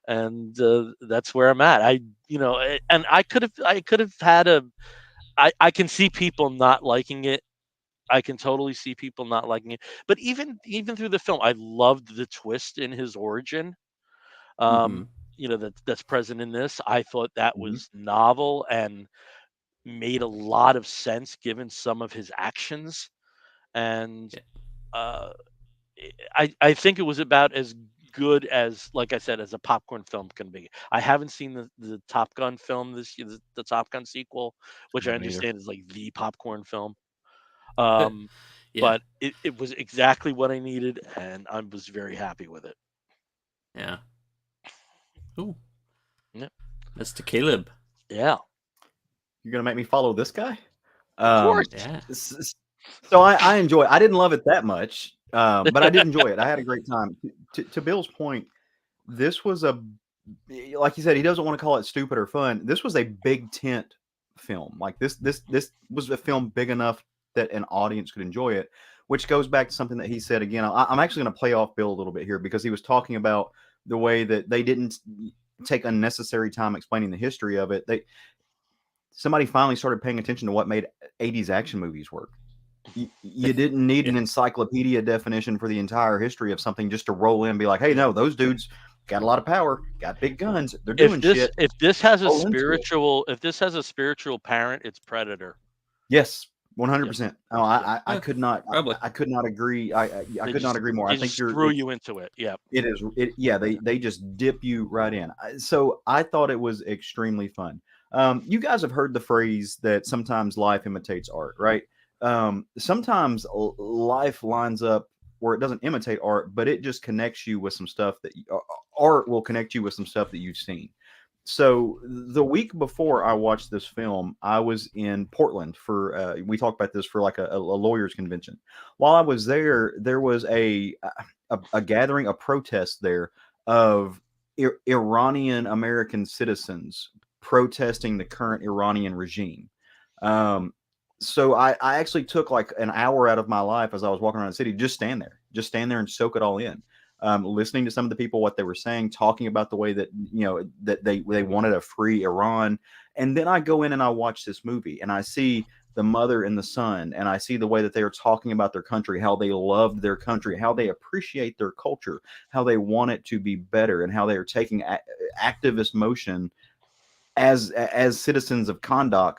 and that's where I'm at. And I could have had a. I can see people not liking it. I can totally see people not liking it. But even through the film, I loved the twist in his origin. Hmm. Um, that's present in this. I thought that Mhm. was novel and made a lot of sense given some of his actions. And Yeah. uh, I think it was about as good as, like I said, as a popcorn film can be. I haven't seen the Top Gun film this year, the Top Gun sequel, which I I haven't either. understand is like the popcorn film. Um, Yeah. but it was exactly what I needed, and I was very happy with it. Yeah. Ooh, Yeah, Mr. Caleb. yeah, You're gonna make me follow this guy? of course. Um, Yeah. s- s- so I enjoy. I didn't love it that much, but I did enjoy it. I had a great time. To Bill's point, this was like you said, he doesn't want to call it stupid or fun. This was a big tent film. Like this was a film big enough that an audience could enjoy it. Which goes back to something that he said again. I'm actually going to play off Bill a little bit here because he was talking about the way that they didn't take unnecessary time explaining the history of it. Somebody finally started paying attention to what made 80s action movies work. You didn't need Yeah. an encyclopedia definition for the entire history of something just to roll in and be like, hey, no, those dudes got a lot of power, got big guns, they're If doing this shit. if this has a Roll into it. spiritual if this has a spiritual parent, it's Predator. Yes, Yep, 100%. Oh, yep. I could not Probably. I could not agree. I They could not just agree more. I they think just you're threw you into it. Yep. it is yeah, they just dip you right in. So I thought it was extremely fun. You guys have heard the phrase that sometimes life imitates art, right? Sometimes life lines up where it doesn't imitate art, but it just connects you with some stuff art will connect you with some stuff that you've seen. So the week before I watched this film, I was in Portland for we talked about this for like a lawyers convention. While I was there, there was a gathering, a protest there of Iranian American citizens protesting the current Iranian regime. Um, so I actually took like an hour out of my life as I was walking around the city, just stand there and soak it all in. Listening to some of the people, what they were saying, talking about the way that that they wanted a free Iran, and then I go in and I watch this movie and I see the mother and the son, and I see the way that they are talking about their country, how they loved their country, how they appreciate their culture, how they want it to be better, and how they are taking activist motion as citizens of Kondak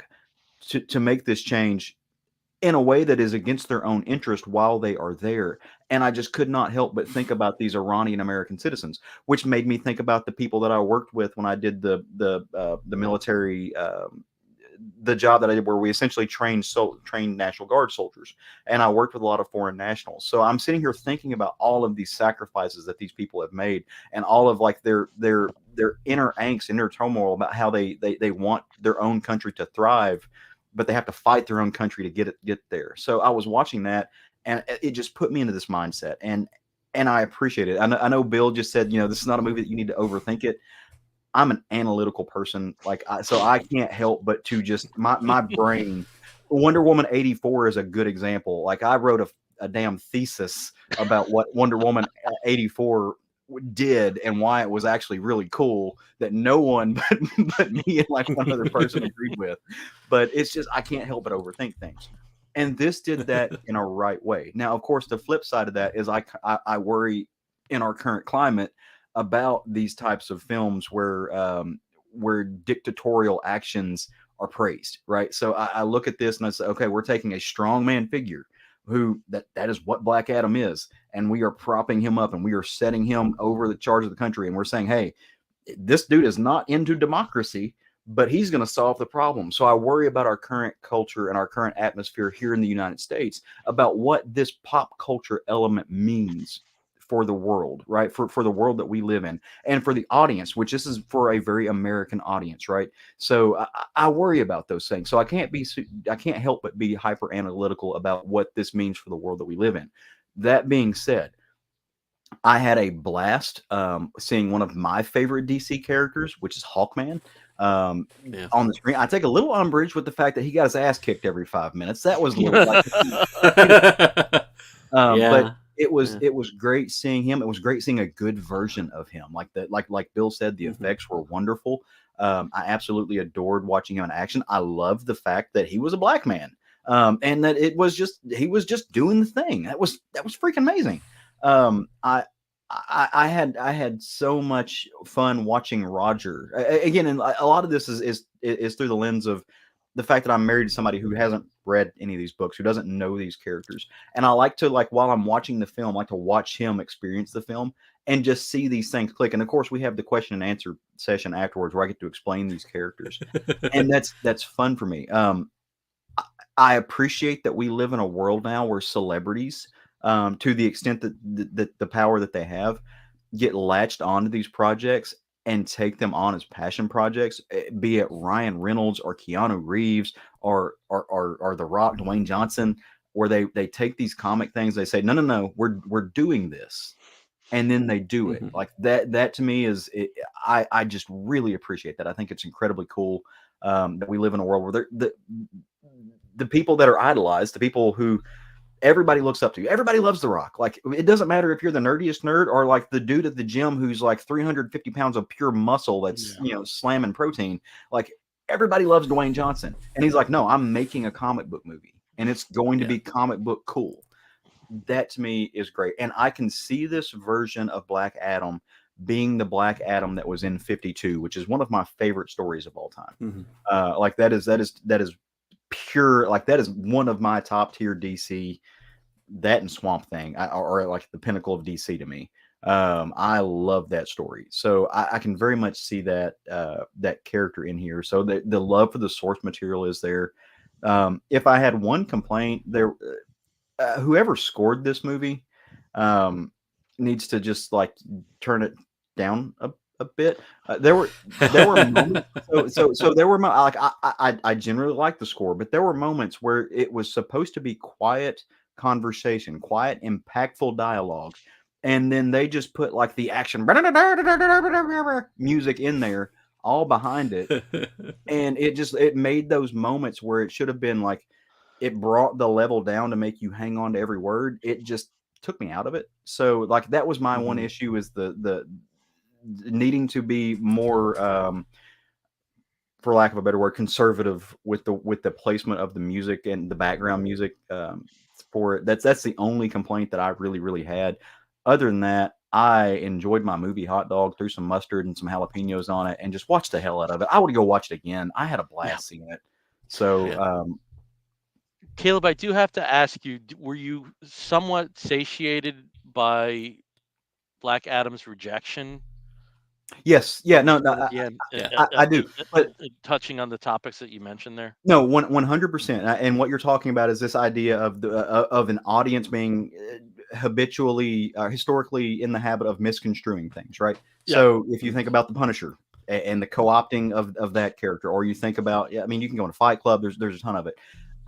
to make this change in a way that is against their own interest while they are there. And I just could not help but think about these Iranian American citizens, which made me think about the people that I worked with when I did the military. The job that I did, where we essentially trained National Guard soldiers, and I worked with a lot of foreign nationals. So I'm sitting here thinking about all of these sacrifices that these people have made, and all of like their inner angst, inner turmoil about how they want their own country to thrive, but they have to fight their own country to get there. So I was watching that, and it just put me into this mindset, and I appreciate it. I know Bill just said, this is not a movie that you need to overthink it. I'm an analytical person, so I can't help but to just my brain. Wonder Woman 84 is a good example. Like I wrote a damn thesis about what Wonder Woman 84 did and why it was actually really cool that no one but me and like one other person agreed with. But it's just I can't help but overthink things. And this did that in a right way. Now, of course, the flip side of that is I worry in our current climate about these types of films where dictatorial actions are praised, right? So I look at this and I say, okay, we're taking a strong man figure who that is what Black Adam is, and we are propping him up and we are setting him over the charge of the country, and we're saying, hey, this dude is not into democracy, but he's going to solve the problem. So I worry about our current culture and our current atmosphere here in the United States about what this pop culture element means for the world, right? For the world that we live in, and for the audience, which this is for a very American audience, right? So I worry about those things. So I can't help but be hyper analytical about what this means for the world that we live in. That being said, I had a blast seeing one of my favorite DC characters, which is Hawkman, Yeah. on the screen. I take a little umbrage with the fact that he got his ass kicked every 5 minutes. That was a little like, but Yeah. Yeah. it was great seeing him. It was great seeing a good version of him. Like that, like Bill said, the Mhm. effects were wonderful. I absolutely adored watching him in action. I loved the fact that he was a black man, and that he was just doing the thing. That was freaking amazing. Um, I. I had so much fun watching Roger again, and a lot of this is through the lens of the fact that I'm married to somebody who hasn't read any of these books, who doesn't know these characters, and I like to while I'm watching the film, I like to watch him experience the film and just see these things click. And of course, we have the question and answer session afterwards where I get to explain these characters, and that's fun for me. I appreciate that we live in a world now where celebrities, to the extent that the power that they have, get latched onto these projects and take them on as passion projects, be it Ryan Reynolds or Keanu Reeves or The Rock, Dwayne Johnson, where they take these comic things, they say, no, we're doing this, and then they do it Mhm. like that. That to me is I just really appreciate that. I think it's incredibly cool that we live in a world where the people that are idolized, the people who everybody looks up to. Everybody loves The Rock. Like, it doesn't matter if you're the nerdiest nerd or like the dude at the gym who's like 350 pounds of pure muscle that's, Yeah. slamming protein. Like, everybody loves Dwayne Johnson. And he's like, no, I'm making a comic book movie and it's going to Yeah. be comic book cool. That to me is great. And I can see this version of Black Adam being the Black Adam that was in 52, which is one of my favorite stories of all time. Mhm. Like that is pure, like that is one of my top tier DC, that and Swamp Thing are like the pinnacle of DC to me. I love that story, so I can very much see that that character in here. So the love for the source material is there. If I had one complaint, there, whoever scored this movie needs to just like turn it down a bit. There were moments. So there were like I generally like the score, but there were moments where it was supposed to be quiet conversation, quiet, impactful dialogue, and then they just put like the action music in there, all behind it, and it made those moments where it should have been like it brought the level down to make you hang on to every word. It just took me out of it. So like that was my one Mhm. issue is the needing to be more for lack of a better word, conservative with the placement of the music and the background music for it. That's the only complaint that I really had. Other than that, I enjoyed my movie Hot Dog, threw some mustard and some jalapenos on it, and just watched the hell out of it. I would go watch it again. I had a Yeah. blast seeing it. So Yeah. Caleb, I do have to ask you, were you somewhat satiated by Black Adam's rejection yes, yeah, no, toward the end, Yeah. I do, but touching on the topics that you mentioned there? no, 100%. And what you're talking about is this idea of the of an audience being habitually, historically in the habit of misconstruing things, right? Yeah. So if you think Mhm. about the Punisher and the co-opting of that character, or you think about, yeah, I mean, you can go in a Fight Club. There's a ton of it.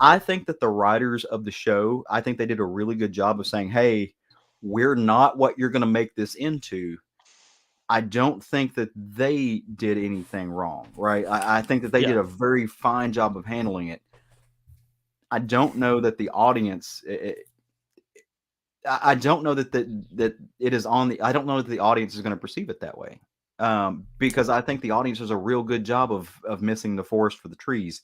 I think that the writers of the show, I think they did a really good job of saying, hey, we're not what you're going to make this into. I don't think that they did anything wrong, right? I think that they Yeah. did a very fine job of handling it. I don't know that the audience. I don't know that it is on the. I don't know that the audience is going to perceive it that way, because I think the audience does a real good job of missing the forest for the trees.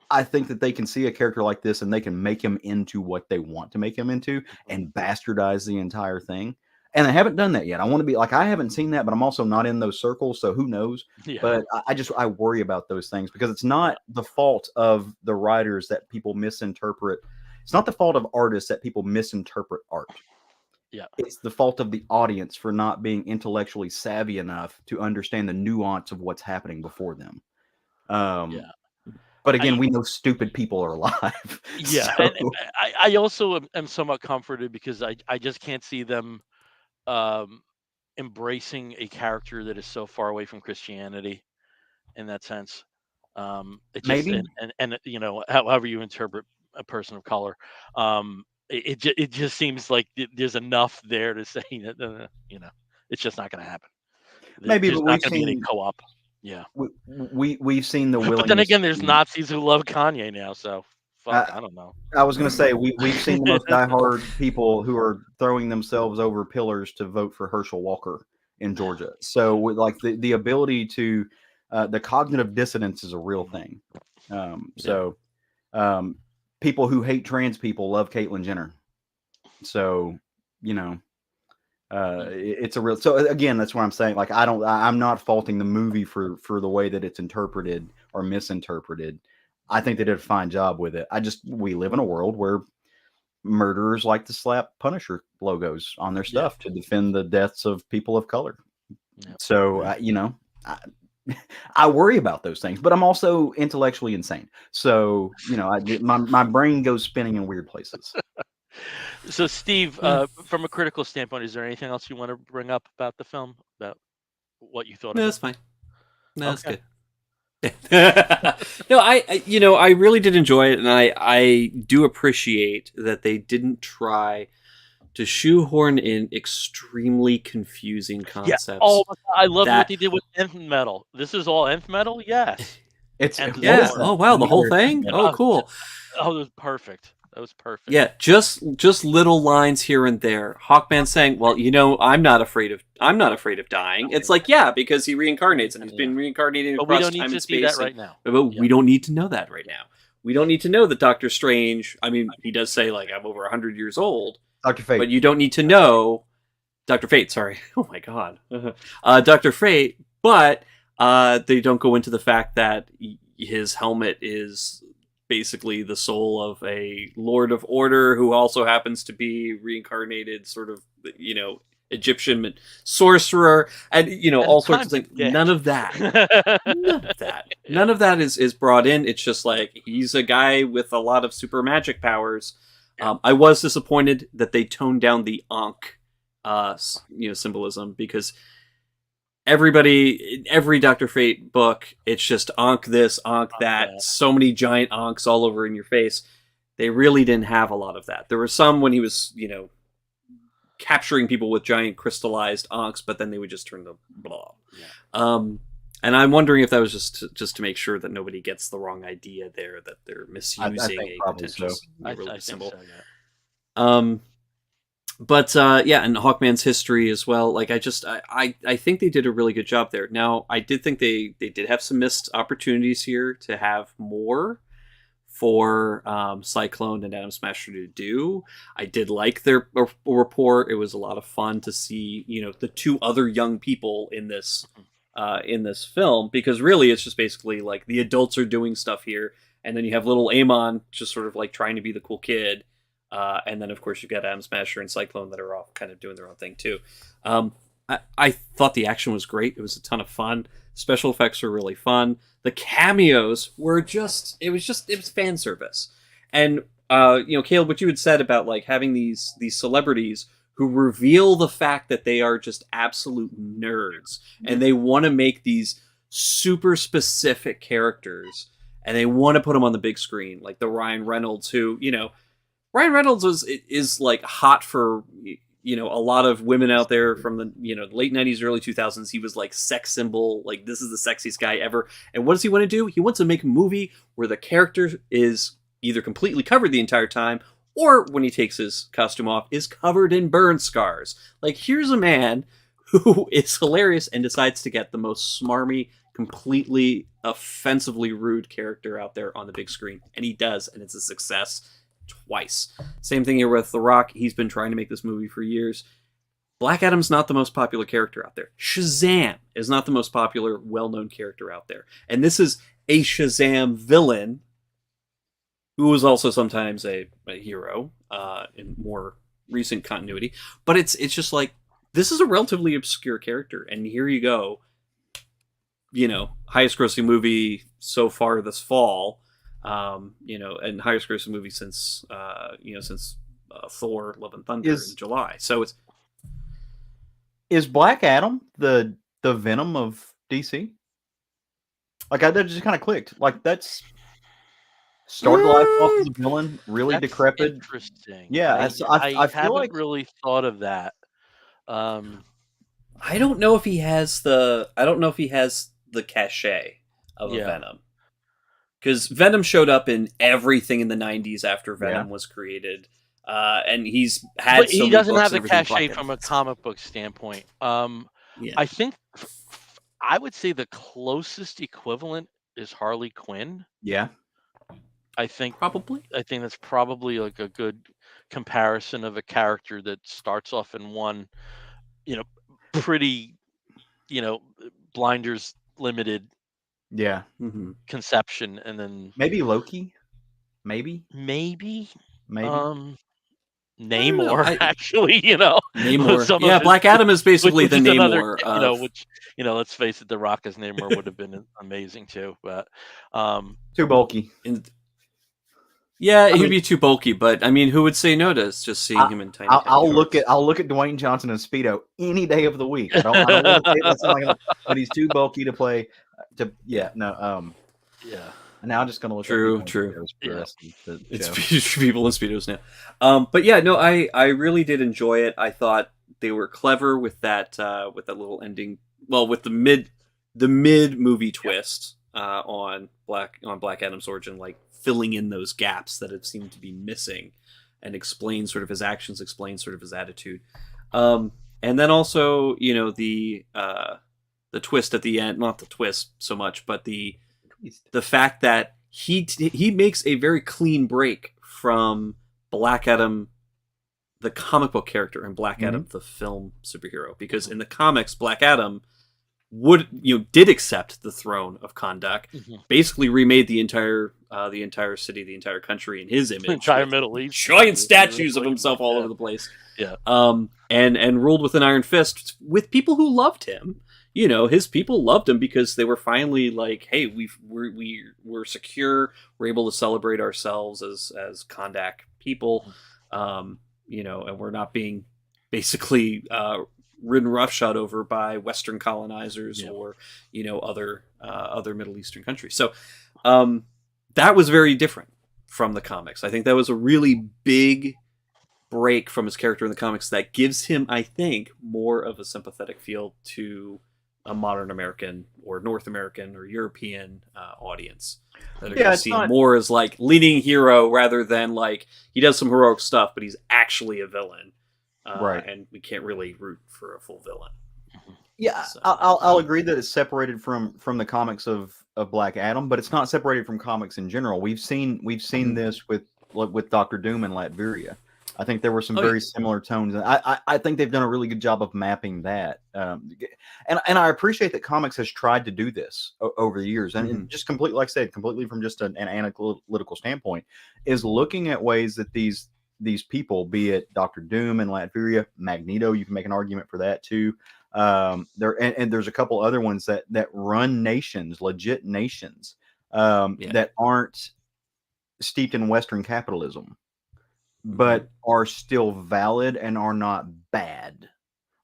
I think that they can see a character like this and they can make him into what they want to make him into and bastardize the entire thing. And I haven't done that yet. I want to be like, I haven't seen that, but I'm also not in those circles, so who knows? Yeah. But I worry about those things because it's not the fault of the writers that people misinterpret. It's not the fault of artists that people misinterpret art. Yeah. It's the fault of the audience for not being intellectually savvy enough to understand the nuance of what's happening before them. Yeah. But again, I we know stupid people are alive. yeah, So and I also am somewhat comforted because I just can't see them um embracing a character that is so far away from Christianity in that sense. It just maybe and however you interpret a person of color, it just seems like there's enough there to say that it's just not going to happen. maybe, There's but not we've going to be any seen co-op. Yeah, we've seen the but then willingness again, there's to. Nazis who love Kanye now, so fuck, I don't know. I was going to say we've seen the most diehard people who are throwing themselves over pillars to vote for Herschel Walker in Georgia. So with like the ability to the cognitive dissonance is a real thing. So people who hate trans people love Caitlyn Jenner. So you know it's a real. So again, that's what I'm saying. Like I'm not faulting the movie for the way that it's interpreted or misinterpreted. I think they did a fine job with it. We live in a world where murderers like to slap Punisher logos on their Yeah. stuff to defend the deaths of people of color. Yeah. So, I, I worry about those things, but I'm also intellectually insane. So, my brain goes spinning in weird places. So, Steve, from a critical standpoint, is there anything else you want to bring up about the film, about what you thought No, of that's it? fine. No, that's Okay. good. No, I really did enjoy it, and I do appreciate that they didn't try to shoehorn in extremely confusing Yeah. concepts. Oh, my God, I love what that they did with Nth Metal. This is all Nth Metal? Yes. It's Nth what is yeah. that? Storm. Oh wow, the whole Another thing. Oh cool. Oh, that was perfect. That was perfect. Yeah, just little lines here and there. Hawkman saying, "Well, I'm not afraid of dying." It's like, yeah, because he reincarnates and he's been reincarnated But we across don't need time to and see space. that right now. But Yeah. we don't need to know that right now. We don't need to know that Doctor Strange. I mean, he does say like I'm over 100 years old, Dr. Fate. but you don't need to know Doctor Fate. Sorry. Oh my God, Doctor Fate. But they don't go into the fact that his helmet is basically the soul of a Lord of Order who also happens to be reincarnated, sort of, Egyptian sorcerer, and all sorts of things. None of that. None of that. Yeah. None of that is brought in. It's just like he's a guy with a lot of super magic powers. I was disappointed that they toned down the Ankh, symbolism, because everybody, every Dr. Fate book, it's just Ankh this, Ankh that, so many giant Ankhs all over in your face. They really didn't have a lot of that. There were some when he was, capturing people with giant crystallized Ankhs, but then they would just turn to blah. Yeah. And I'm wondering if that was just to make sure that nobody gets the wrong idea there, that they're misusing a potential symbol. So, yeah. But and Hawkman's history as well. Like I think they did a really good job there. Now I did think they did have some missed opportunities here to have more for Cyclone and Atom Smasher to do. I did like their rapport. It was a lot of fun to see the two other young people in this film, because really it's just basically like the adults are doing stuff here, and then you have little Amon just sort of like trying to be the cool kid. And then, of course, you've got Atom Smasher and Cyclone that are all kind of doing their own thing, too. I thought the action was great. It was a ton of fun. Special effects were really fun. The cameos were it was fan service. And, Caleb, what you had said about, like, having these celebrities who reveal the fact that they are just absolute nerds. And they want to make these super specific characters. And they want to put them on the big screen. Like the Ryan Reynolds who, Ryan Reynolds is like hot for a lot of women out there from the late 90s, early 2000s. He was like sex symbol, like this is the sexiest guy ever. And what does he want to do? He wants to make a movie where the character is either completely covered the entire time, or when he takes his costume off, is covered in burn scars. Like, here's a man who is hilarious and decides to get the most smarmy, completely offensively rude character out there on the big screen, and he does, and it's a success. Twice. Same thing here with The Rock. He's been trying to make this movie for years. Black Adam's not the most popular character out there. Shazam is not the most popular, well-known character out there. And this is a Shazam villain who is also sometimes a hero in more recent continuity. But it's just like, this is a relatively obscure character, and here you go. Highest grossing movie so far this fall. And highest grossing movie since Thor: Love and Thunder in July. So is Black Adam the Venom of DC? Like, that just kind of clicked. Like, that's started life off as a villain, really decrepit. Interesting. Yeah, I feel haven't like really thought of that. I don't know if he has the cachet of a Venom. Because Venom showed up in everything in the 90s after Venom was created. And he's had but he doesn't have the cachet from a comic book standpoint. I think I would say the closest equivalent is Harley Quinn. Yeah. I think that's probably like a good comparison of a character that starts off in one, pretty, blinders limited conception, and then maybe Loki, maybe Namor, actually, Namor. Black Adam is basically the Namor. Which let's face it, The Rock as Namor would have been amazing too, but too bulky. He'd be too bulky, but I mean, who would say no to just seeing him in tiny? I'll look at Dwayne Johnson in Speedo any day of the week. I don't want to say that's not but he's too bulky to play. And now I'm just going to look. True. It's people in Speedos now. I really did enjoy it. I thought they were clever with that little ending. Well, with the mid movie twist on Black Adam's origin, like filling in those gaps that have seemed to be missing, and explain sort of his actions, explain sort of his attitude. And then also, the twist at the end, not the twist so much, but the fact that he makes a very clean break from Black Adam, the comic book character, and Black Adam, the film superhero, because in the comics, Black Adam did accept the throne of Kahndaq, basically remade the entire city, the entire country in his image, entire Middle East, giant statues of himself all over the place, and ruled with an iron fist with people who loved him. His people loved him because they were finally like, hey, we're secure, we're able to celebrate ourselves as Kahndaq people, and we're not being basically ridden roughshod over by Western colonizers or other Middle Eastern countries. So that was very different from the comics. I think that was a really big break from his character in the comics that gives him, I think, more of a sympathetic feel to a modern American or North American or European audience that are going to see him more as like leading hero rather than like he does some heroic stuff, but he's actually a villain. Right. And we can't really root for a full villain. Yeah, so, I'll agree that it's separated from the comics of Black Adam, but it's not separated from comics in general. We've seen this with Doctor Doom and Latveria. I think there were some very similar tones, and I think they've done a really good job of mapping that. And I appreciate that comics has tried to do this over the years, and just completely, like I said, completely from just an analytical standpoint, is looking at ways that these people, be it Doctor Doom and Latveria, Magneto, you can make an argument for that too. There's a couple other ones that run nations, legit nations, that aren't steeped in Western capitalism, but are still valid and are not bad,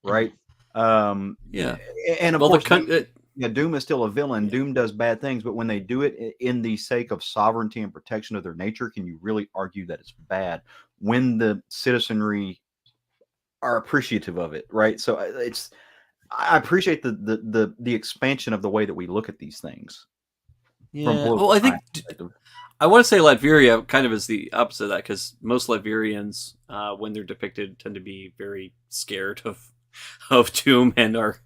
right? And of course, Doom is still a villain. Doom does bad things, but when they do it in the sake of sovereignty and protection of their nature, can you really argue that it's bad when the citizenry are appreciative of it, right? So I appreciate the expansion of the way that we look at these things. Well, I think I want to say Latveria kind of is the opposite of that, because most Latvians, when they're depicted, tend to be very scared of Doom and are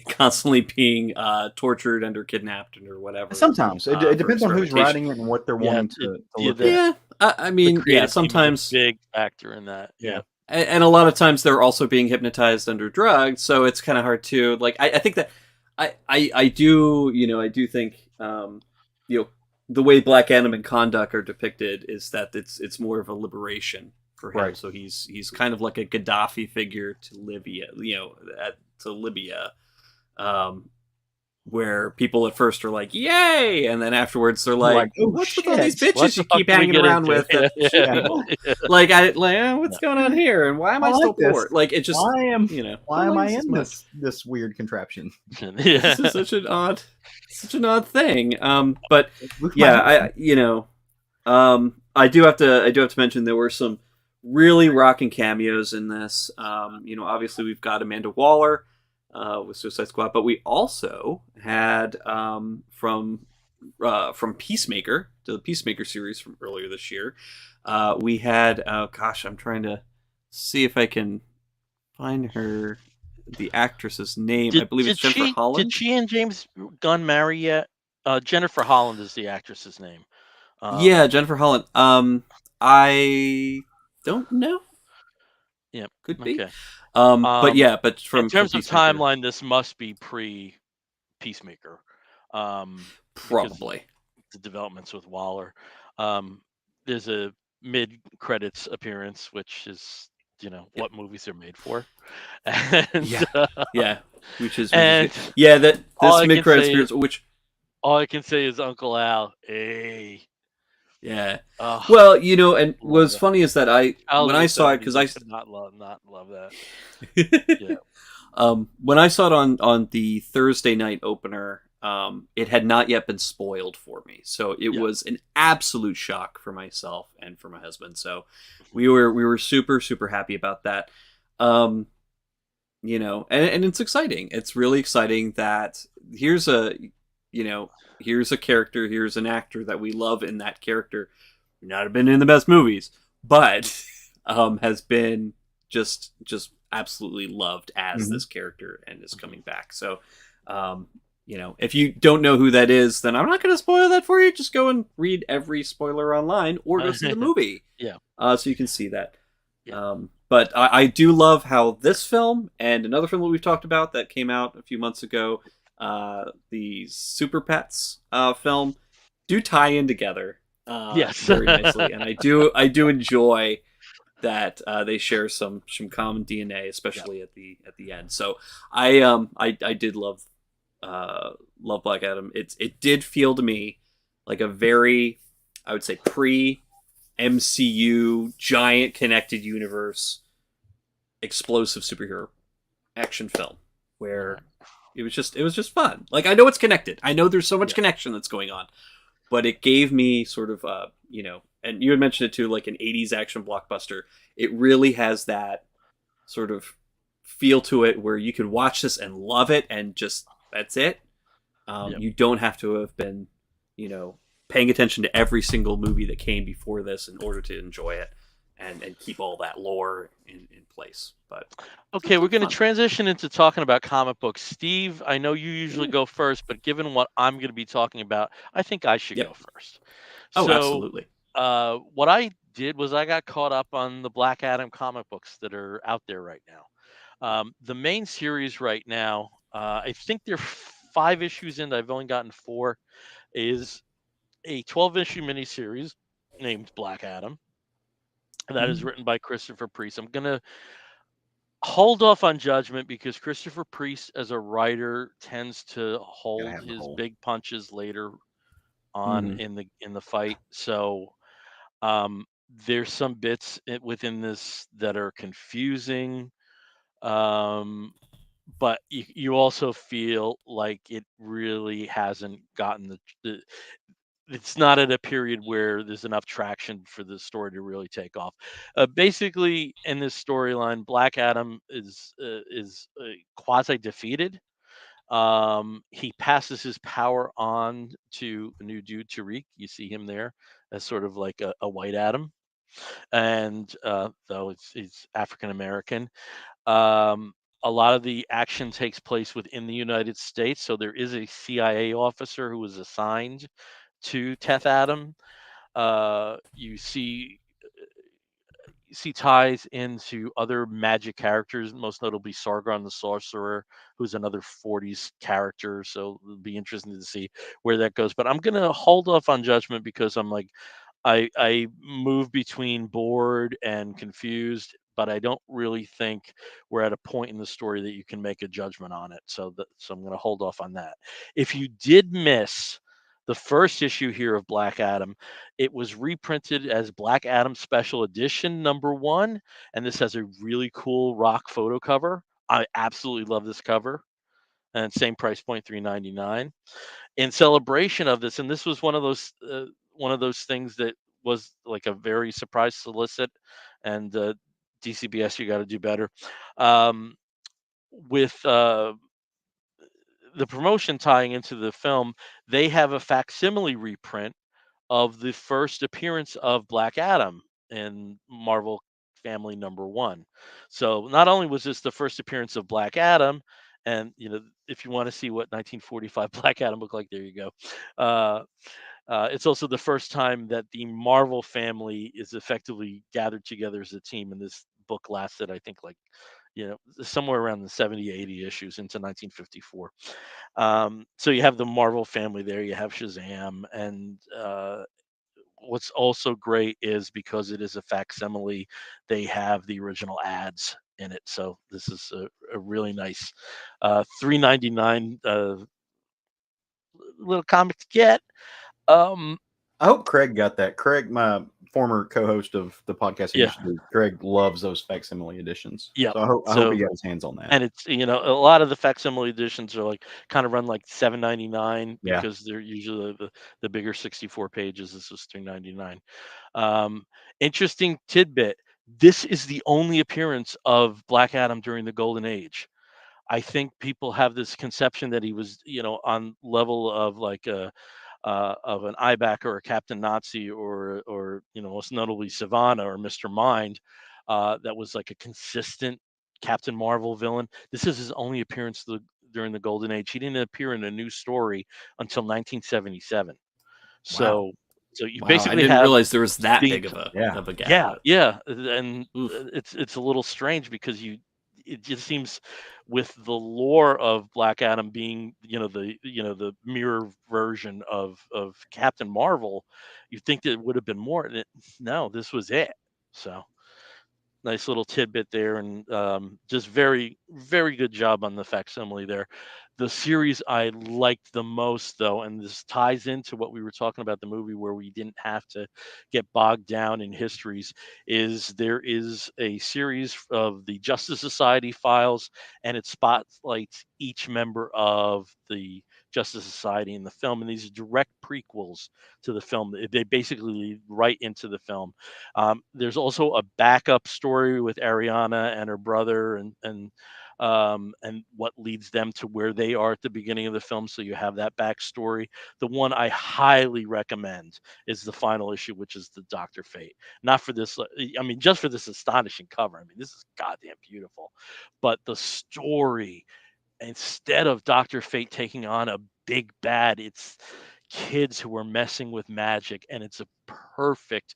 constantly being tortured and or kidnapped or whatever. Sometimes it depends on who's writing it and what they're wanting to look at. I mean, sometimes big factor in that. and a lot of times they're also being hypnotized under drugs, so it's kind of hard to like. I think that I do I do think you know the way Black Adam and Kondak are depicted is that it's more of a liberation for him. Right. So he's kind of like a Gaddafi figure to Libya, to Libya, um, where people at first are like, "Yay!" and then afterwards they're like, Like, oh "What's with all these shit. What bitches the you fuck keep did we hanging get around into? with that Yeah, shoot Yeah. people?" yeah, What's going on here, and why am I I still like this. poor? Like it just Why don't am like I as in much. this weird contraption? yeah. This is such an odd thing. But With my yeah, husband. I do have to mention there were some really rocking cameos in this. Obviously we've got Amanda Waller with Suicide Squad, but we also had from Peacemaker, the Peacemaker series from earlier this year. We had gosh, I'm trying to see if I can find the actress's name. I Did believe it's did Jennifer she did Holland. she and James Gunn marry yet? Jennifer Holland is the actress's name. Yeah, Jennifer Holland. I don't know. Yeah. Could be. Okay. But Um, yeah, but in from terms of Peacemaker, timeline, this must be pre Peacemaker, because probably. the developments with Waller. Um, there's a mid credits appearance, which is Yeah, what movies are made for, and yeah, yeah. Which is and good. Yeah, that all this I mid can credits say is appearance, which Uncle Al. Hey, yeah. oh, Well, and love what's that. funny is that Child when of I the saw it '70s, because I I could not love that. Yeah, when I saw it on the Thursday night opener, it had not yet been spoiled for me, so it yeah. was an absolute shock for myself and for my husband. So Mhm. we were super super happy about that. Um, and it's exciting. It's really exciting that here's a you know here's a character, here's an actor that we love in that character. Not have been in the best movies, but has been just absolutely loved as Mhm. this character and is Mhm. coming back. So, if you don't know who that is, then I'm not going to spoil that for you. Just go and read every spoiler online or go see the movie, Yeah, so you can see that. yeah. But I do love how this film and another film that we've talked about that came out a few months ago, the Super Pets film, do tie in together Yes. very nicely, and I do enjoy that they share some common DNA, Yeah. especially at the end. So I did love Black Adam. It did feel to me like a very, I would say, pre MCU giant connected universe explosive superhero action film where it was just fun. Like I know it's connected. I know there's so much Yeah. connection that's going on, but it gave me sort of and you had mentioned it too, like an 80s action blockbuster. It really has that sort of feel to it where you can watch this and love it and just that's it. Yeah. You don't have to have been, you know, paying attention to every single movie that came before this in order to enjoy it and keep all that lore in place. But Okay, we're it's going to fun. transition into talking about comic books. Steve, I know you usually Yeah. go first, but given what I'm going to be talking about, I think I should Yep. go first. Oh, So, absolutely. what I did was I got caught up on the Black Adam comic books that are out there right now. The main series right now, I think they're 5 issues in. I've only gotten 4. Is a 12-issue miniseries named Black Adam that is Mm. written by Christopher Priest. I'm gonna hold off on judgment because Christopher Priest as a writer tends to Gotta hold have the his whole. big punches later on Mm-hmm. in the fight. So there's some bits within this that are confusing. Um, but you also feel like it really hasn't gotten the it's not at a period where there's enough traction for the story to really take off. Basically, in this storyline, Black Adam is quasi defeated. He passes his power on to a new dude, Tariq. You see him there as sort of like a white Adam, and though he's African American. Um, a lot of the action takes place within the United States, so there is a CIA officer who is assigned to Teth Adam. You see see ties into other magic characters, most notably Sargon the Sorcerer, who's another 40s character. So it'll be interesting to see where that goes. But I'm gonna hold off on judgment because I'm like I move between bored and confused, but I don't really think we're at a point in the story that you can make a judgment on it. So I'm going to hold off on that. If you did miss the first issue here of Black Adam, it was reprinted as Black Adam Special Edition #1, and this has a really cool rock photo cover. I absolutely love this cover, and same price point, 3.99 in celebration of this. And this was one of those things that was like a very surprise solicit. And DCBS, you got to do better. Um, with the promotion tying into the film, they have a facsimile reprint of the first appearance of Black Adam in Marvel Family #1. So not only was this the first appearance of Black Adam, and if you want to see what 1945 Black Adam looked like, there you go. Uh, it's also the first time that the Marvel family is effectively gathered together as a team. And this book lasted, I think, like somewhere around the 70, 80 issues into 1954. So you have the Marvel family there. You have Shazam, and what's also great is because it is a facsimile, they have the original ads in it. So this is a really nice 3.99 little comic to get. Um, I hope Craig got that. Craig, my former co-host of the podcast I yeah, used to do, Craig loves those facsimile editions. yeah. So I hope he So got his hands on that. and it's a lot of the facsimile editions are like kind of run like 7.99 Yeah. because they're usually the bigger 64 pages. This was 3.99. Um, Interesting tidbit. This is the only appearance of Black Adam during the Golden Age. I think people have this conception that he was, on level of like of an Iback or a Captain Nazi or most notably Savannah or Mr. Mind, that was like a consistent Captain Marvel villain. This is his only appearance during the Golden Age. He didn't appear in a new story until 1977. Wow. So so you Wow, I basically didn't have realize there was that the big of a Yeah. gap. yeah, yeah, and Oof. it's a little strange because it just seems with the lore of Black Adam being, the mirror version of Captain Marvel, you think that it would have been more. And no, this was it. So nice little tidbit there, and just very, very good job on the facsimile there. The series I liked the most, though, and this ties into what we were talking about the movie, where we didn't have to get bogged down in histories, is there is a series of the Justice Society files, and it spotlights each member of the Justice Society in the film, and these are direct prequels to the film. They basically lead right into the film. There's also a backup story with Ariana and her brother, and what leads them to where they are at the beginning of the film. So you have that backstory. The one I highly recommend is the final issue, which is the Doctor Fate. Not for this, I mean, just for this astonishing cover. I mean, this is goddamn beautiful, but the story, instead of Dr. Fate taking on a big bad, it's kids who are messing with magic, and it's a perfect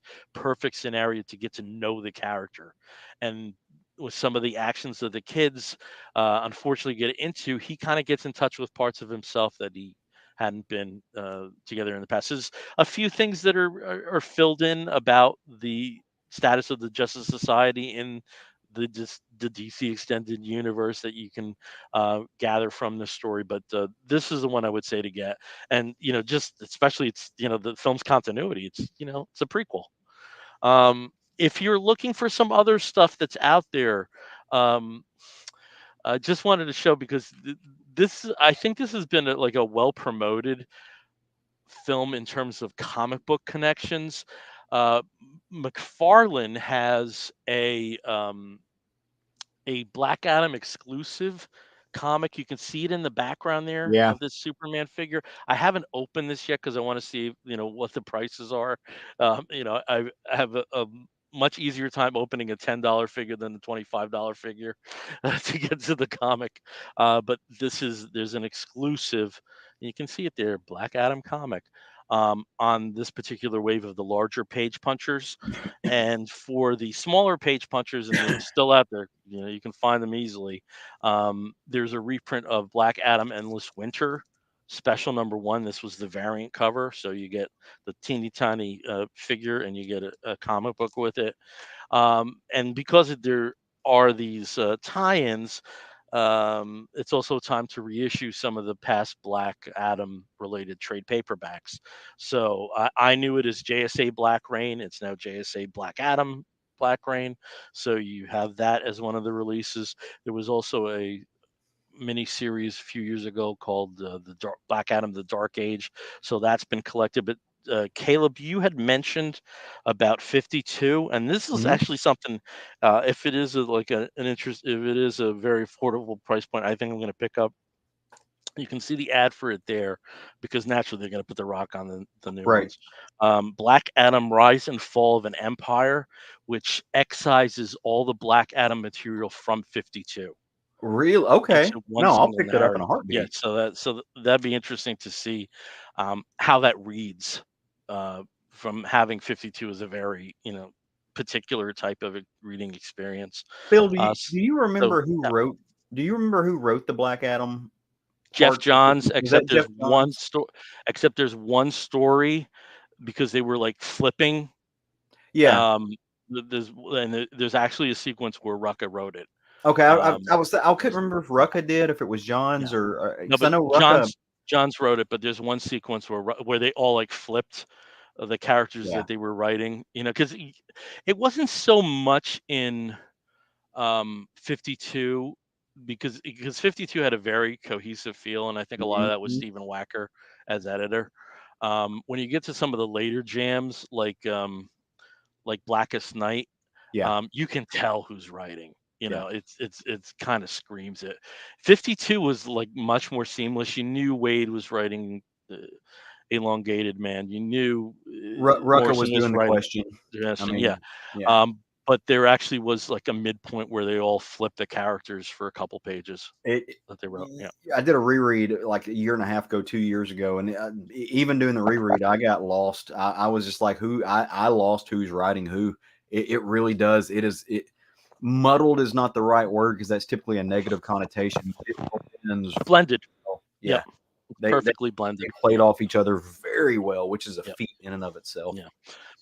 scenario to get to know the character. And with some of the actions that the kids unfortunately get into, he kind of gets in touch with parts of himself that he hadn't been together in the past. There's a few things that are filled in about the status of the Justice Society in the DC extended universe that you can gather from the story. But this is the one I would say to get, and just especially it's the film's continuity. It's a prequel. If you're looking for some other stuff that's out there, um, I just wanted to show because I think this has been like a well promoted film in terms of comic book connections. Uh, McFarlane has a Black Adam exclusive comic. You can see it in the background there Yeah. of this Superman figure. I haven't opened this yet because I want to see, what the prices are. I have a much easier time opening a $10 figure than the $25 figure to get to the comic. But there's an exclusive. You can see it there, Black Adam comic. on this particular wave of the larger page punchers. And for the smaller page punchers, and they're still out there, you can find them easily. There's a reprint of Black Adam Endless Winter special #1. This was the variant cover, so you get the teeny tiny figure, and you get a comic book with it. And because there are these tie-ins, it's also time to reissue some of the past Black Adam related trade paperbacks. So I knew it as JSA Black Rain. It's now JSA Black Adam Black Rain. So you have that as one of the releases. There was also a mini series a few years ago called Black Adam: The Dark Age. So that's been collected. But Caleb, you had mentioned about 52, and this is Mhm. actually something. If it is an interest, if it is a very affordable price point, I think I'm going to pick up. You can see the ad for it there, because naturally they're going to put the Rock on the new Right. ones. Black Adam: Rise and Fall of an Empire, which excises all the Black Adam material from 52 Real okay. into one No, I'll single pick that up in a narrative. Yeah, heartbeat. that'd be interesting to see how that reads, from having 52 as a very particular type of reading experience. Phil, do Uh, you s- do you so remember who yeah, wrote do you remember who wrote the Black Adam Jeff parts of Johns, 50? Was that Jeff Johns? except there's one story, because they were like flipping. Yeah. Um, there's actually a sequence where Rucka wrote it. Okay, Um, I couldn't there's remember if Rucka did, if it was Yeah. Johns or No, because I but know Rucka. John's wrote it, but there's one sequence where they all like flipped the characters Yeah, that they were writing, because it wasn't so much in 52, because 52 had a very cohesive feel, and I think a lot of that was mhm, Stephen Wacker as editor. When you get to some of the later jams, like Blackest Night, yeah, you can tell who's writing. yeah. It's kind of screams it. 52 was like much more seamless. You knew Wade was writing Elongated Man. You knew Rucka was Morrison was doing the writing question. I Dresden. Yeah. mean, yeah. But there actually was like a midpoint where they all flipped the characters for a couple pages It, that they wrote. Yeah. I did a reread like a year and a half ago, 2 years ago, and even doing the reread, I got lost. I was just like, who? I lost who's writing who. It really does. It muddled is not the right word because that's typically a negative connotation. But it blends Blended. well. Yep. Yeah, they Perfectly blended. played Yep. off each other very well, which is a Yep. feat in and of itself. Yeah.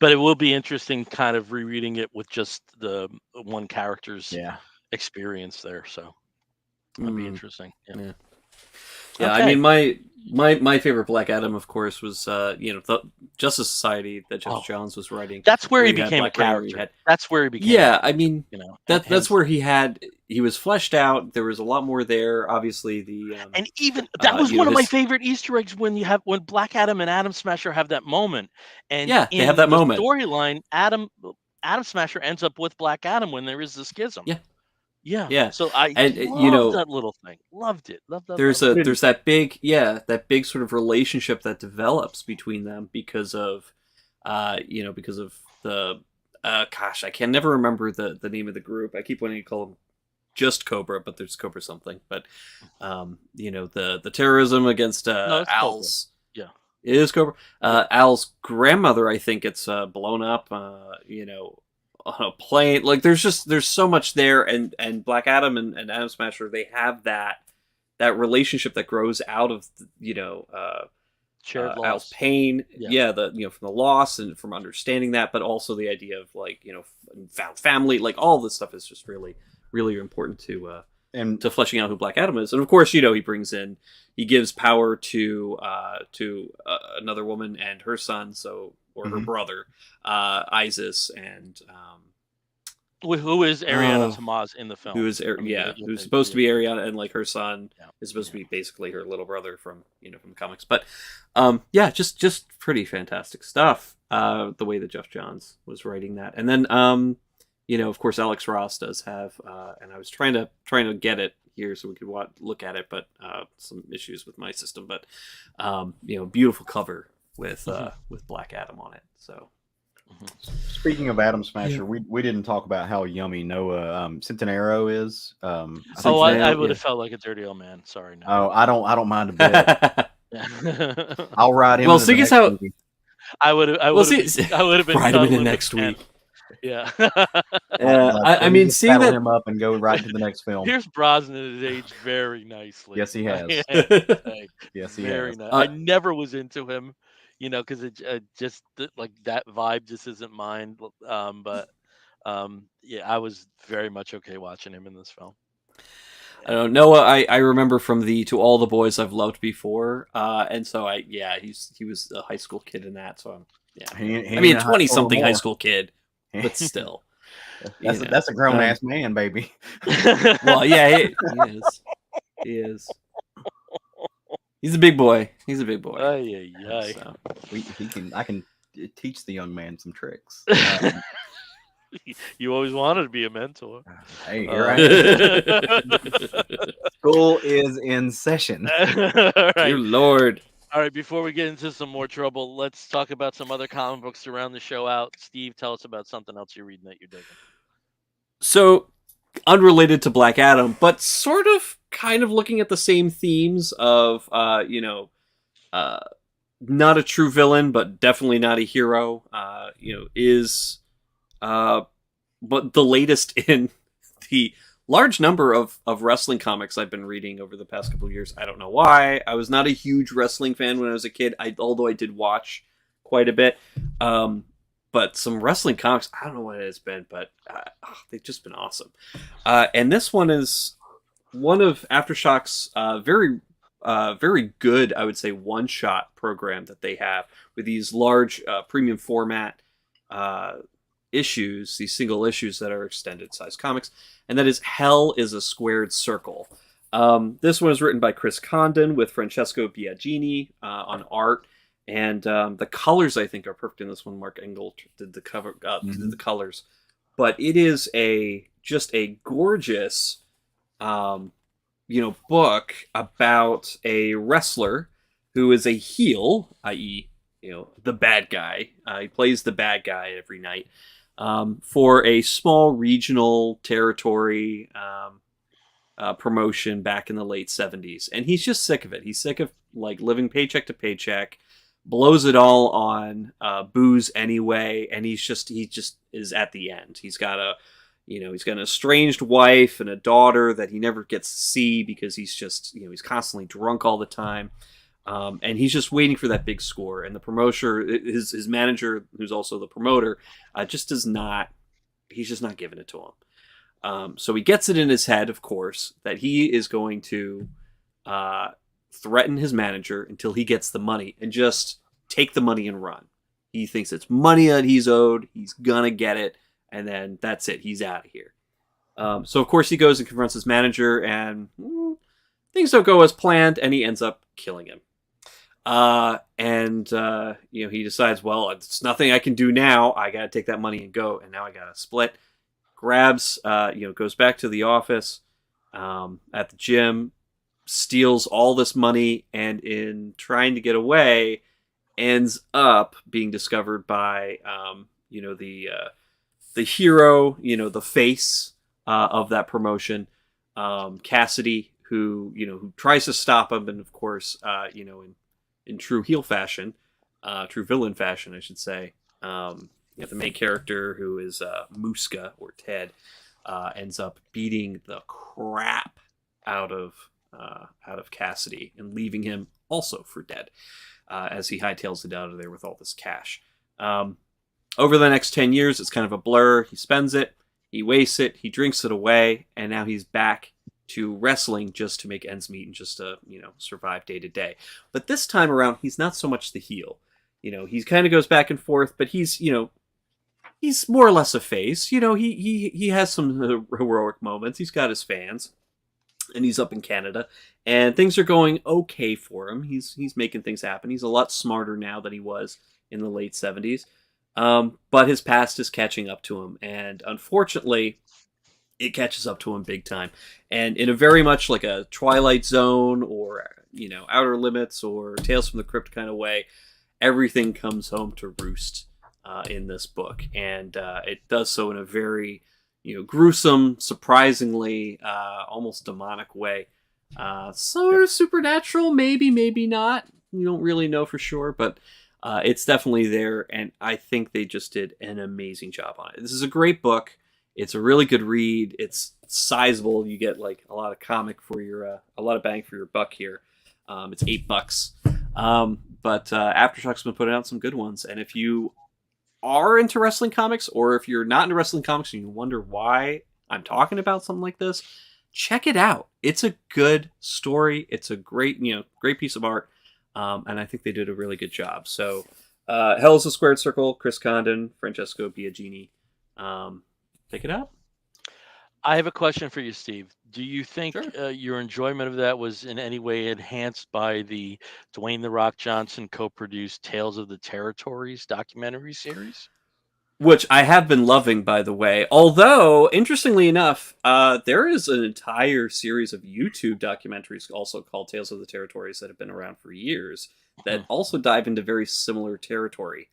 But it will be interesting kind of rereading it with just the one character's Yeah. experience there. So that'd be Mm, interesting. Yeah. yeah. Yeah, I Okay. mean, my favorite Black Adam, of course, was the Justice Society that Jeff Oh, Johns was writing. that's where Where he you had became a Black Rain, where you character. had That's where he became a yeah, I character, mean and that's hence, where he was fleshed out. There was a lot more there. Obviously, and even that was one of my his favorite Easter eggs when Black Adam and Atom Smasher have that moment, and yeah, they have in that the moment. storyline, Atom Smasher ends up with Black Adam when there is the schism. Yeah, Yeah. yeah, So I and loved that little thing. Loved it. there's Loved it. there's that big sort of relationship that develops between them because of because of the gosh, I can never remember the name of the group. I keep wanting to call them just Cobra, but there's Cobra something. But the terrorism against No, it's Cobra. Al's. Yeah. It is Cobra. Al's grandmother, I think, gets blown up. On a plane. Like there's so much there, and Black Adam and Atom Smasher, they have that relationship that grows out of Shared Al's loss. pain, Yeah. from the loss and from understanding that, but also the idea of found family, like all this stuff is just really, really important And to fleshing out who Black Adam is. And of course, he gives power to another woman and her son, or her Mhm. brother, Isis, and Who is Ariana Tamaz in the film? who is who's supposed to be Ariana, and like her son is supposed to be basically her little brother from from the comics. But just pretty fantastic stuff. The way that Jeff Johns was writing that, and then of course Alex Ross does have, and I was trying to get it here so we could look at it, but some issues with my system. But beautiful cover with Black Adam on it. So. speaking of Atom Smasher, we didn't talk about how yummy Noah Centenaro is. I would have felt like a dirty old man. Sorry, no. Oh, I don't mind a bit. I'll ride him. Well, into the seeing as next how movie. I would have. I Well, would have. see, I would have been ride him in cuddling next with Ken. week. Yeah. I Let me mean, just seeing saddle that. him up and go right to the next film. Pierce Brosnan has aged very nicely. Yes, he has. I have to say. Yes, he Very has. nice. I never was into him, because it just like that vibe just isn't mine. Yeah, I was very much okay watching him in this film. I don't know. Noah, I remember from the To All the Boys I've Loved Before, and so he was a high school kid in that. So He I ain't mean, a high 20-something school high more. school kid, but still. That's a grown ass man, baby. Well, yeah, he is. He is. He's a big boy. He's a big boy. So, I can teach the young man some tricks. You always wanted to be a mentor. Hey, here I am. School is in session. All right. Dear Lord. All right, before we get into some more trouble, let's talk about some other comic books to round the show out. Steve, tell us about something else you're reading that you're digging. So, unrelated to Black Adam, but sort of kind of looking at the same themes of, not a true villain, but definitely not a hero, but the latest in the large number of wrestling comics I've been reading over the past couple of years. I don't know why. I was not a huge wrestling fan when I was a kid, although I did watch quite a bit. But some wrestling comics, I don't know what it has been, but they've just been awesome. And this one is one of Aftershock's very, very good, I would say, one-shot program that they have with these large premium format issues, these single issues that are extended size comics, and that is Hell is a Squared Circle. This one is written by Chris Condon with Francesco Biagini on art, and the colors I think are perfect in this one. Mark Engel did the cover, did the colors, but it is just a gorgeous, book about a wrestler who is a heel, i.e., the bad guy. He plays the bad guy every night. For a small regional territory promotion back in the late 70s. And he's just sick of it. He's sick of living paycheck to paycheck, blows it all on booze anyway, and he just is at the end. He's got an estranged wife and a daughter that he never gets to see because he's constantly drunk all the time. And he's just waiting for that big score. And the promoter, his manager, who's also the promoter, he's just not giving it to him. So he gets it in his head, of course, that he is going to threaten his manager until he gets the money and just take the money and run. He thinks it's money that he's owed. He's going to get it. And then that's it. He's out of here. So, of course, he goes and confronts his manager, and things don't go as planned, and he ends up killing him. He decides, well, it's nothing I can do now. I got to take that money and go. And now I got to split. Grabs, goes back to the office at the gym, steals all this money, and in trying to get away, ends up being discovered by, the hero, the face of that promotion, Cassidy, who tries to stop him, and of course, in true heel fashion, true villain fashion, I should say. The main character, who is Muska or Ted, ends up beating the crap out of Cassidy and leaving him also for dead as he hightails it out of there with all this cash. Over the next 10 years, it's kind of a blur. He spends it, he wastes it, he drinks it away, and now he's back to wrestling just to make ends meet and just to, survive day to day. But this time around, he's not so much the heel. He kind of goes back and forth, but he's more or less a face. He has some heroic moments. He's got his fans, and he's up in Canada, and things are going okay for him. He's making things happen. He's a lot smarter now than he was in the late 70s. But his past is catching up to him, and unfortunately, it catches up to him big time. And in a very much like a Twilight Zone or, Outer Limits or Tales from the Crypt kind of way, everything comes home to roost in this book. And it does so in a very, gruesome, surprisingly, almost demonic way. Sort of supernatural, maybe, maybe not. We don't really know for sure, but it's definitely there, and I think they just did an amazing job on it. This is a great book. It's a really good read. It's sizable. You get like a lot of comic for your a lot of bang for your buck here. It's $8. But Aftershock's been putting out some good ones, and if you are into wrestling comics, or if you're not into wrestling comics and you wonder why I'm talking about something like this, check it out. It's a good story. It's a great, great piece of art, and I think they did a really good job. So, Hell is a Squared Circle, Chris Condon, Francesco Biagini. Pick it up. I have a question for you, Steve. Do you think Sure. your enjoyment of that was in any way enhanced by the Dwayne The Rock Johnson co-produced Tales of the Territories documentary series? Which I have been loving, by the way. Although, interestingly enough, there is an entire series of YouTube documentaries also called Tales of the Territories that have been around for years that also dive into very similar territory.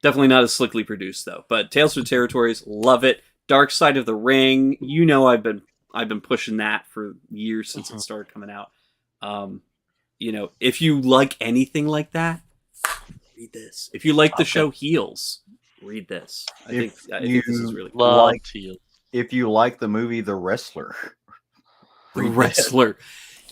Definitely not as slickly produced, though. But Tales of the Territories, love it. Dark Side of the Ring, I've been pushing that for years since it started coming out. If you like anything like that, read this. If you like the show Heels, read this. I think this is really cool. Love Heels. If you like the movie The Wrestler, The Wrestler,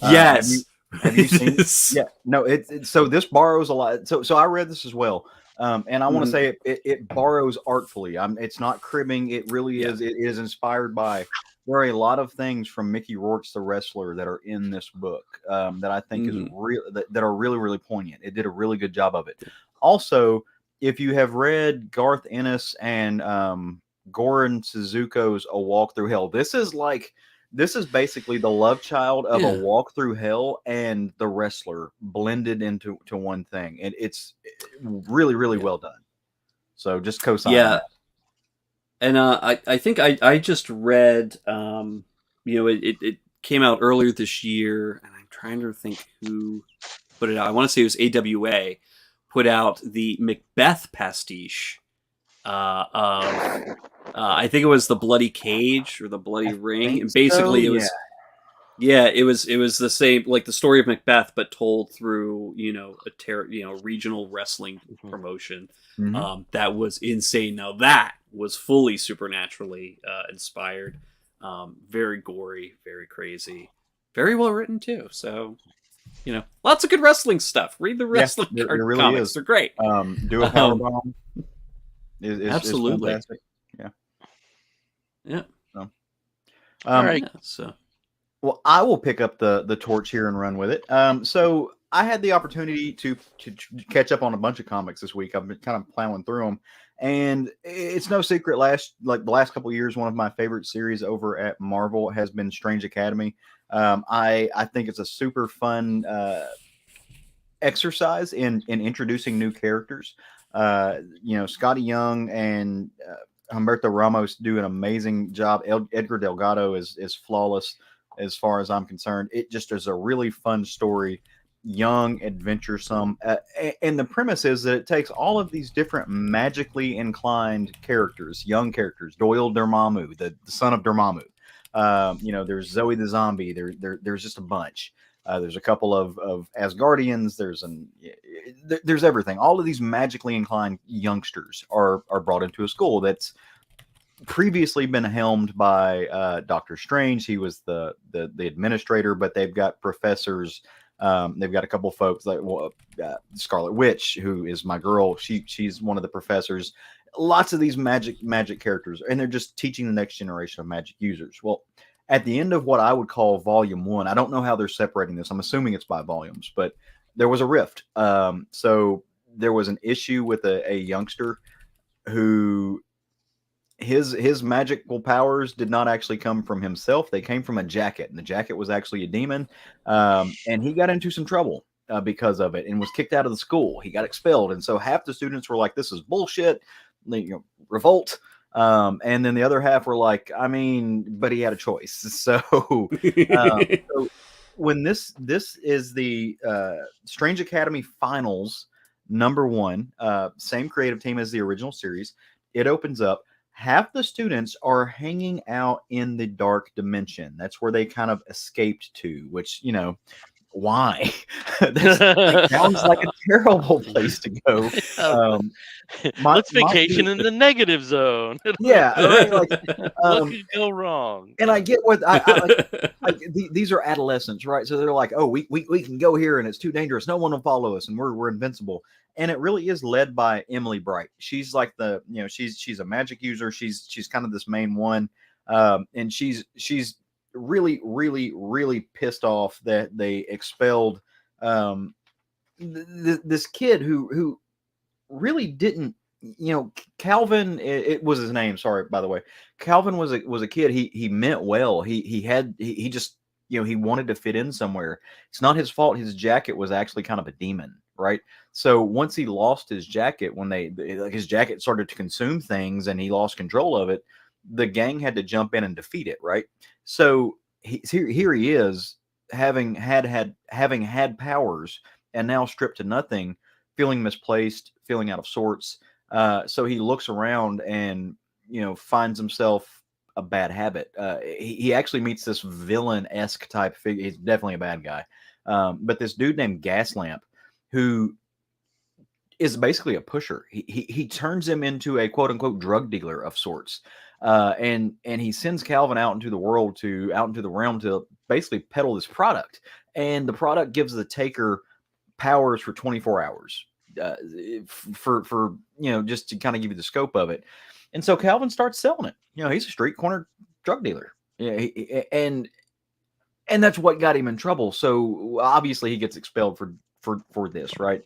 yes. Have you seen this? Yeah, no. So this borrows a lot. So I read this as well, and I want to say it borrows artfully. It's not cribbing. It really is. It is inspired by. There are a lot of things from Mickey Rourke's The Wrestler that are in this book that I think is real. That are really, really poignant. It did a really good job of it. Also, if you have read Garth Ennis and Goran Suzuko's A Walk Through Hell, this is basically the love child of A Walk Through Hell and The Wrestler blended into one thing, and it's really, really well done. So just co-sign. Yeah, and I think I just read, it came out earlier this year, and I'm trying to think who put it out. I want to say it was AWA put out the Macbeth pastiche of I think it was the Bloody Cage or the Bloody Ring, and basically it was it was the same, like the story of Macbeth, but told through a regional wrestling promotion. That was insane. Now that was fully supernaturally inspired, very gory, very crazy, very well written too. So. Lots of good wrestling stuff. Read the wrestling really comics; is. they're great. Do a powerbomb. Absolutely. Is fantastic. Yeah. So, all right. So, well, I will pick up the torch here and run with it. So I had the opportunity to catch up on a bunch of comics this week. I've been kind of plowing through them, and it's no secret. The last couple of years, one of my favorite series over at Marvel has been Strange Academy. I think it's a super fun exercise in introducing new characters. Scotty Young and Humberto Ramos do an amazing job. Edgar Delgado is flawless as far as I'm concerned. It just is a really fun story, young, adventuresome, and the premise is that it takes all of these different magically inclined characters, young characters. Doyle Dormammu, the son of Dormammu. There's Zoe the zombie. There's just a bunch. There's a couple of Asgardians. There's everything. All of these magically inclined youngsters are brought into a school that's previously been helmed by Doctor Strange. He was the administrator, but they've got professors. They've got a couple folks like Scarlet Witch, who is my girl. She's one of the professors. Lots of these magic characters, and they're just teaching the next generation of magic users. Well, at the end of what I would call volume 1, I don't know how they're separating this. I'm assuming it's by volumes, but there was a rift. So there was an issue with a youngster who his magical powers did not actually come from himself. They came from a jacket, and the jacket was actually a demon. And he got into some trouble because of it and was kicked out of the school. He got expelled. And so half the students were like, this is bullshit. Revolt. And then the other half were like, but he had a choice. So, so when this is the Strange Academy Finals #1, same creative team as the original series, it opens up. Half the students are hanging out in the dark dimension. That's where they kind of escaped to, which, why? That's like sounds like a terrible place to go. Um, Let's might vacation be, in the negative zone. yeah, all right. Like, What um, could go wrong? and I get what I like. These are adolescents, right? So they're like, oh, we can go here, and it's too dangerous. No one will follow us, and we're invincible. And it really is led by Emily Bright. She's like she's a magic user. She's kind of this main one, and she's really pissed off that they expelled um, this kid who really didn't, Calvin, it was his name, sorry, by the way. Calvin was a kid. He meant well. He just, he wanted to fit in somewhere. It's not his fault. His jacket was actually kind of a demon, right? So once he lost his jacket, when like his jacket started to consume things and he lost control of it, the gang had to jump in and defeat it, right? So here he is, having had powers and now stripped to nothing, feeling misplaced, feeling out of sorts. So he looks around and finds himself a bad habit. He actually meets this villain esque type figure. He's definitely a bad guy, but this dude named Gaslamp, who is basically a pusher. He turns him into a quote unquote drug dealer of sorts, and he sends Calvin out into the realm to basically peddle this product, and the product gives the taker powers for 24 hours, for just to kind of give you the scope of it. And so Calvin starts selling it. He's a street corner drug dealer. Yeah, and that's what got him in trouble. So obviously he gets expelled for this, right?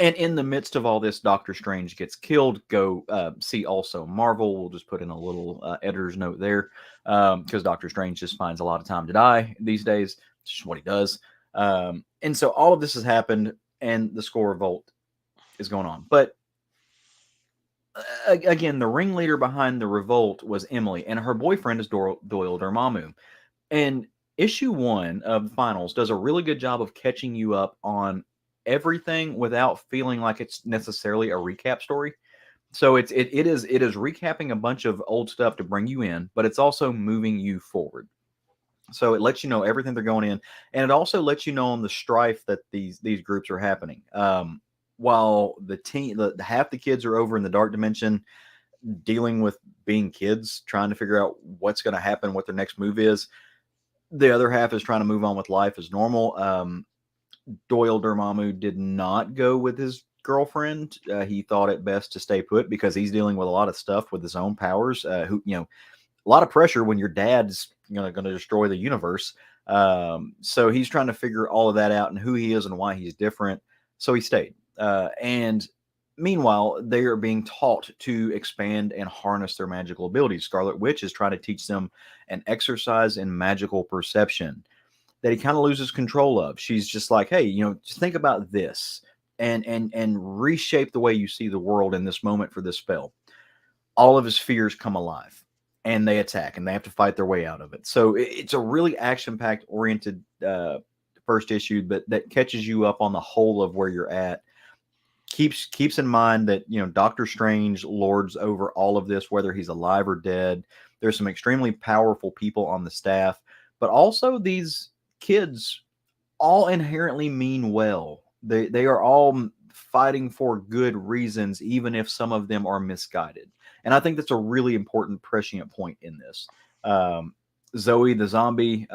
And in the midst of all this, Doctor Strange gets killed. Go see also Marvel. We'll just put in a little editor's note there, because Doctor Strange just finds a lot of time to die these days. It's just what he does. And so all of this has happened, and the score revolt is going on. But again, the ringleader behind the revolt was Emily, and her boyfriend is Doyle Dormammu. And issue 1 of the finals does a really good job of catching you up on everything without feeling like it's necessarily a recap story. So it is recapping a bunch of old stuff to bring you in, but it's also moving you forward. So it lets you know everything they're going in, and it also lets you know on the strife that these groups are happening. While the half the kids are over in the dark dimension dealing with being kids, trying to figure out what's going to happen, what their next move is. The other half is trying to move on with life as normal. Doyle Dormammu did not go with his girlfriend. He thought it best to stay put because he's dealing with a lot of stuff with his own powers. A lot of pressure when your dad's going to destroy the universe. So he's trying to figure all of that out and who he is and why he's different. So he stayed. And meanwhile, they are being taught to expand and harness their magical abilities. Scarlet Witch is trying to teach them an exercise in magical perception that he kind of loses control of. She's just like, hey, just think about this and reshape the way you see the world in this moment for this spell. All of his fears come alive and they attack and they have to fight their way out of it. So it's a really action-packed oriented first issue, but that catches you up on the whole of where you're at. Keeps in mind that Doctor Strange lords over all of this, whether he's alive or dead. There's some extremely powerful people on the staff, but also these kids all inherently mean well. They are all fighting for good reasons, even if some of them are misguided. And I think that's a really important prescient point in this. Zoe the zombie,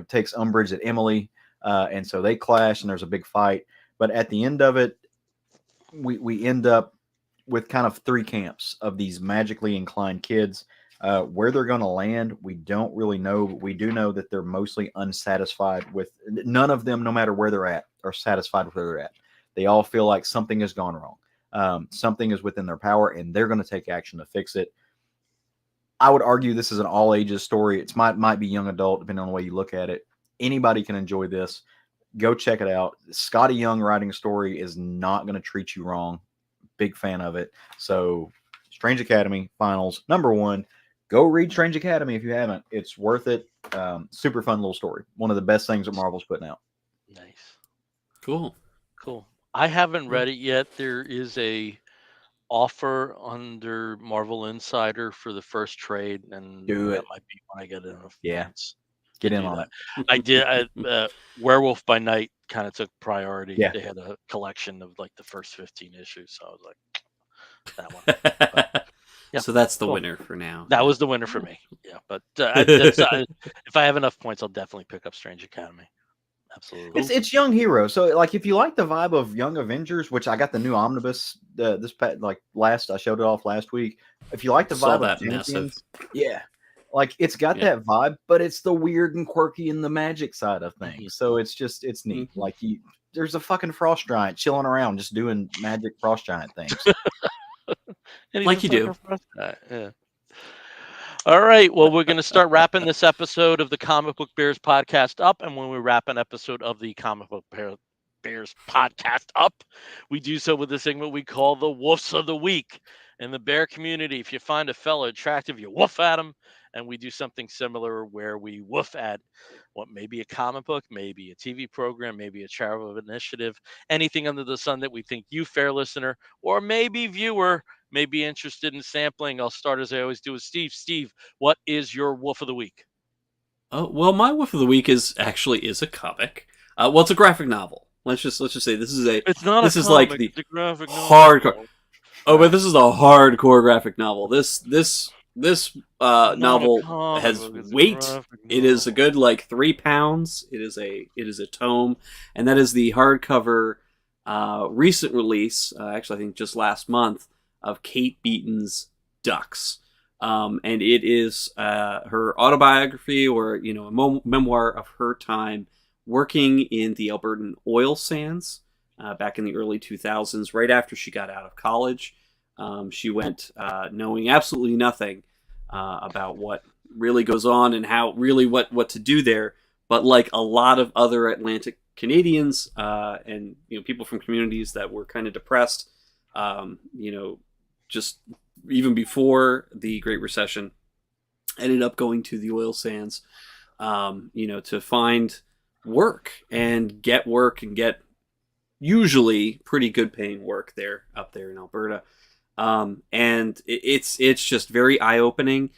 takes umbrage at Emily, and so they clash, and there's a big fight. But at the end of it, we end up with kind of 3 camps of these magically inclined kids. Where they're going to land, we don't really know, but we do know that they're mostly unsatisfied with. None of them, no matter where they're at, are satisfied with where they're at. They all feel like something has gone wrong. Something is within their power, and they're going to take action to fix it. I would argue this is an all ages story. It might be young adult, depending on the way you look at it. Anybody can enjoy this. Go check it out. Scotty Young writing a story is not going to treat you wrong. Big fan of it. So, Strange Academy Finals #1. Go read Strange Academy if you haven't. It's worth it. Super fun little story. One of the best things that Marvel's putting out. Nice. Cool. I haven't read it yet. There is a offer under Marvel Insider for the first trade, and Do that it. might be when I get it in Yeah. advance. Get in do on that. it. I did. Werewolf by Night kind of took priority. Yeah. They had a collection of like the first 15 issues, so I was like, that one. But, yeah, So that's the cool. winner for now. That Yeah. was the winner for me. Yeah, but if I have enough points, I'll definitely pick up Strange Academy. Absolutely. It's young heroes. So like if you like the vibe of Young Avengers, which I got the new omnibus I showed it off last week. If you like the Saw vibe that of massive. Champions, yeah. Like it's got Yeah. that vibe, but it's the weird and quirky and the magic side of things. Mhm. So it's neat. Mhm. Like there's a fucking frost giant chilling around just doing magic frost giant things. And he Like just you like do. a first guy. Yeah. All right. Well, we're going to start wrapping this episode of the Comic Book Bears podcast up. And when we wrap an episode of the Comic Book Bears podcast up, we do so with a segment we call the Woofs of the Week. In the bear community, if you find a fella attractive, you woof at him. And we do something similar where we woof at what may be a comic book, maybe a TV program, maybe a charitable initiative, anything under the sun that we think you, fair listener, or maybe viewer, may be interested in sampling. I'll start as I always do with Steve. Steve, what is your woof of the week? Oh well, my Wolf of the Week is a comic. Well, it's a graphic novel. Let's just say this is It's not this a is comic, like the it's a graphic hardcore. novel. Oh, but this is a hardcore graphic novel. This It's not a novel comic has book, it's a weight. graphic It is a novel. good like 3 pounds. It is a tome, and that is the hardcover recent release. Actually, I think just last month of Kate Beaton's Ducks. And it is her autobiography, or a memoir of her time working in the Albertan oil sands back in the early 2000s, right after she got out of college. She went knowing absolutely nothing about what really goes on and how really what to do there. But like a lot of other Atlantic Canadians and people from communities that were kind of depressed, just even before the Great Recession, ended up going to the oil sands, to find work and get usually pretty good paying work up there in Alberta. And it's just very eye opening.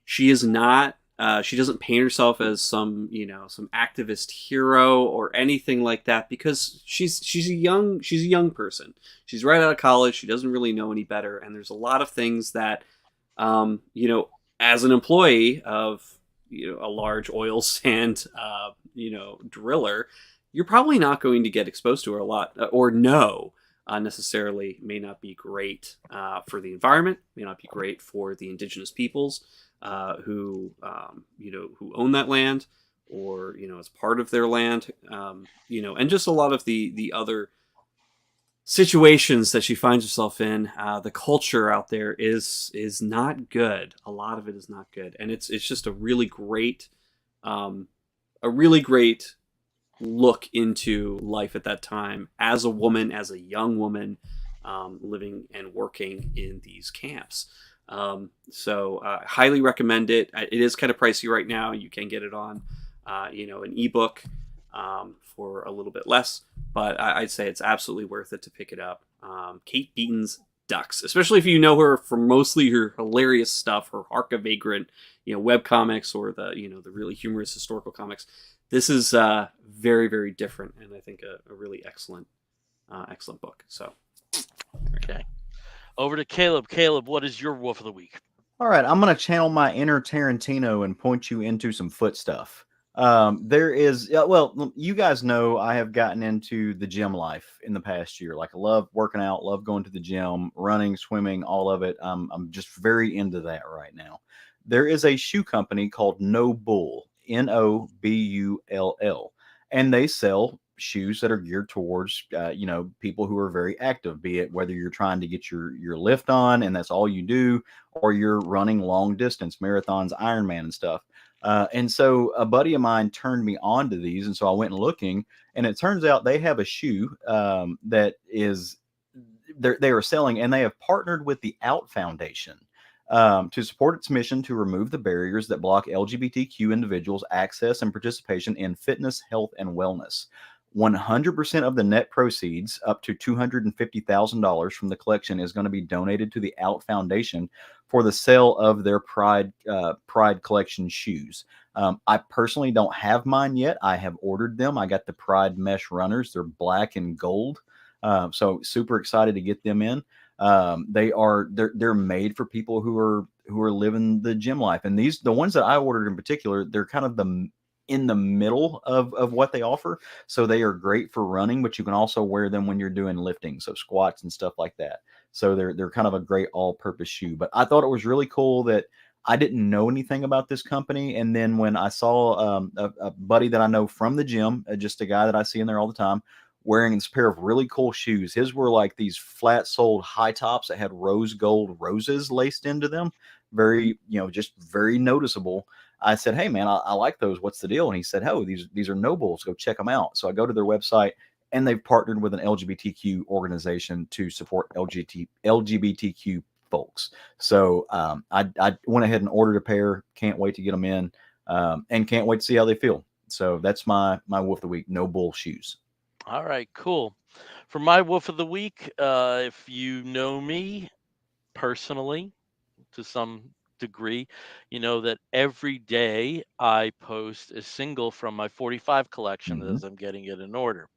She is not. She doesn't paint herself as some activist hero or anything like that, because she's a young person. She's right out of college. She doesn't really know any better, and there's a lot of things that, as an employee of a large oil sand driller, you're probably not going to get exposed to her a lot, or know. Necessarily may not be great for the environment, may not be great for the indigenous peoples who own that land, or as part of their land, and just a lot of the other situations that she finds herself in. The culture out there is not good. A lot of it is not good, and it's just a really great look into life at that time as a woman, as a young woman, living and working in these camps. So highly recommend it. It is kind of pricey right now. You can get it on, an ebook for a little bit less, but I'd say it's absolutely worth it to pick it up. Kate Beaton's Ducks, especially if you know her from mostly her hilarious stuff, her Harka Vagrant, web comics, or the the really humorous historical comics. This is very, very different, and I think a really excellent book. So, Okay. Over to Caleb. Caleb, what is your wolf of the week? All right, I'm going to channel my inner Tarantino and point you into some foot stuff. There is, well, you guys know I have gotten into the gym life in the past year. Like I love working out, love going to the gym, running, swimming, all of it. I'm just very into that right now. There is a shoe company called No Bull, Nobull, and they sell shoes that are geared towards people who are very active, be it whether you're trying to get your lift on and that's all you do, or you're running long distance marathons, Ironman and stuff. And so a buddy of mine turned me on to these, and so I went looking, and it turns out they have a shoe that is they are selling, and they have partnered with the Out Foundation to support its mission to remove the barriers that block LGBTQ individuals' access and participation in fitness, health, and wellness. 100% of the net proceeds, up to $250,000 from the collection, is going to be donated to the Out Foundation for the sale of their Pride collection shoes. I personally don't have mine yet. I have ordered them. I got the Pride mesh runners. They're black and gold. So super excited to get them in. They're made for people who are living the gym life. And the ones that I ordered in particular, they're kind of the in the middle of what they offer. So they are great for running, but you can also wear them when you're doing lifting, so squats and stuff like that. So they're kind of a great all-purpose shoe. But I thought it was really cool that I didn't know anything about this company, and then when I saw a buddy that I know from the gym, just a guy that I see in there all the time, wearing this pair of really cool shoes. His were like these flat-soled high tops that had rose gold roses laced into them. Very, just very noticeable. I said, "Hey man, I like those. What's the deal?" And he said, "Oh, these are Nobles. Go check them out." So I go to their website, and they've partnered with an LGBTQ organization to support LGBTQ folks. So I went ahead and ordered a pair. Can't wait to get them in, and can't wait to see how they feel. So that's my Wolf of the Week. No Bull shoes. All right, cool. For my Wolf of the Week, if you know me personally to some degree, you know that every day I post a single from my 45 collection Mm-hmm. as I'm getting it in order.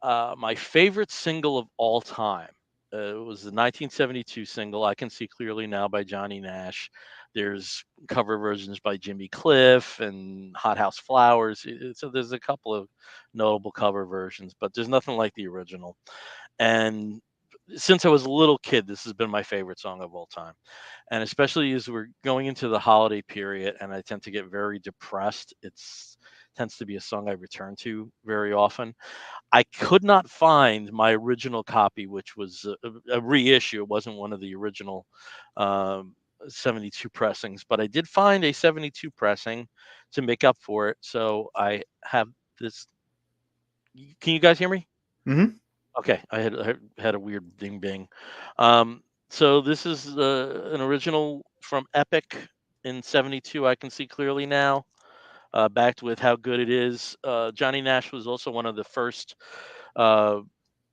My favorite single of all time was the 1972 single "I Can See Clearly Now" by Johnny Nash. There's cover versions by Jimmy Cliff and Hothouse Flowers. So there's a couple of notable cover versions, but there's nothing like the original. And since I was a little kid, this has been my favorite song of all time. And especially as we're going into the holiday period, and I tend to get very depressed. It's tends to be a song I return to very often. I could not find my original copy, which was a reissue. It wasn't one of the original um, 72 pressings, but I did find a 72 pressing to make up for it. So I have this. Can you guys hear me? Mm-hmm. Okay, I had a weird ding bing. So this is an original from Epic in '72. I can see clearly now. Backed with how good it is. Johnny Nash was also one of the first. Uh,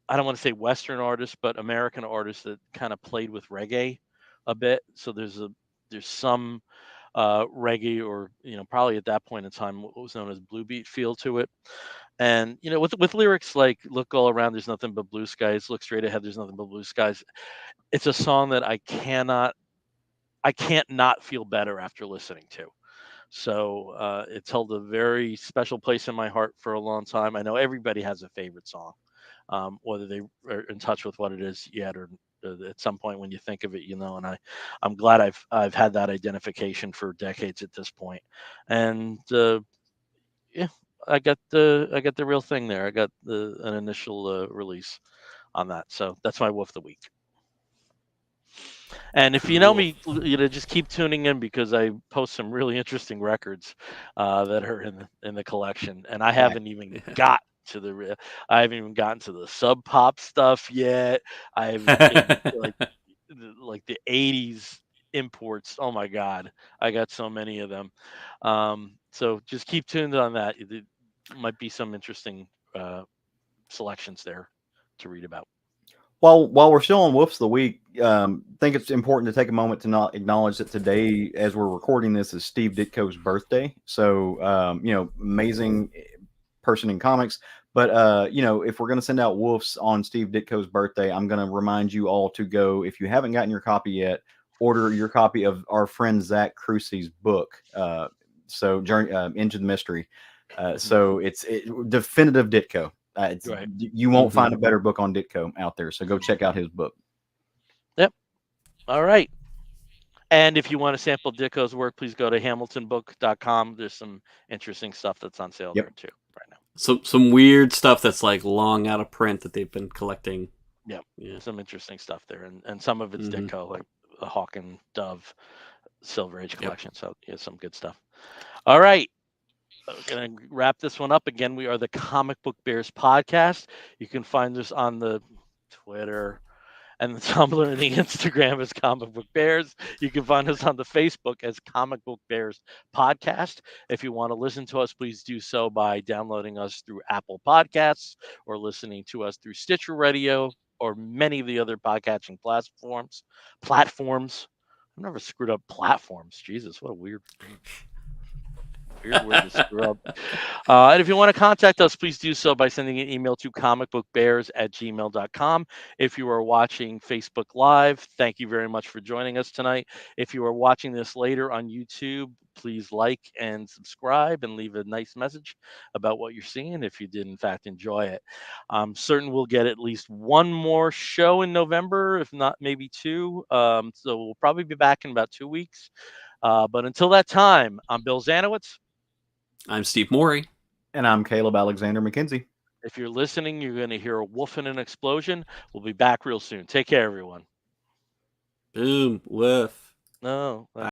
I don't want to say Western artists, but American artists that kind of played with reggae a bit. So there's some reggae, or probably at that point in time what was known as blue beat feel to it. And with lyrics like "Look all around, there's nothing but blue skies. Look straight ahead, there's nothing but blue skies." It's a song that I can't not feel better after listening to. So it's held a very special place in my heart for a long time. I know everybody has a favorite song, whether they are in touch with what it is yet or at some point when you think of it, And I'm glad I've had that identification for decades at this point. And yeah, I got the real thing there. I got an initial release on that. So that's my Wolf of the Week. And if you know Cool. me, just keep tuning in because I post some really interesting records that are in the collection, and I haven't even gotten to the Sub Pop stuff yet. I've like the '80s imports. Oh my God, I got so many of them. So just keep tuned on that. It might be some interesting selections there to read about. While we're still on Wolves of the Week, I think it's important to take a moment to not acknowledge that today, as we're recording this, is Steve Ditko's birthday. So, amazing person in comics. But if we're going to send out Wolves on Steve Ditko's birthday, I'm going to remind you all to go, if you haven't gotten your copy yet, order your copy of our friend Zach Crucy's book. So, Journey Into the Mystery. So it's definitive Ditko. Right. You won't Mhm. find a better book on Ditko out there. So go check out his book. Yep. All right. And if you want to sample Ditko's work, please go to hamiltonbook.com. There's some interesting stuff that's on sale Yep. there too right now. Some weird stuff that's like long out of print that they've been collecting. Yeah, Yeah. some interesting stuff there, and some of it's Hmm. Ditko, like the Hawk and Dove Silver Age Yep. collection. So yeah, some good stuff. All right. We're gonna wrap this one up. Again, we are the Comic Book Bears podcast. You can find us on the Twitter, and the Tumblr and the Instagram is Comic Book Bears. You can find us on the Facebook as Comic Book Bears Podcast. If you want to listen to us, please do so by downloading us through Apple Podcasts or listening to us through Stitcher Radio or many of the other podcasting platforms. I've never screwed up platforms. Jesus, what a weird word to screw up. And if you want to contact us, please do so by sending an email to comicbookbears@gmail.com. If you are watching Facebook Live, thank you very much for joining us tonight. If you are watching this later on YouTube, please like and subscribe and leave a nice message about what you're seeing if you did, in fact, enjoy it. I'm certain we'll get at least one more show in November, if not maybe two. So we'll probably be back in about 2 weeks. But until that time, I'm Bill Zanowitz. I'm Steve Morey. And I'm Caleb Alexander McKenzie. If you're listening, you're going to hear a woof and an explosion. We'll be back real soon. Take care, everyone. Boom. Woof. No.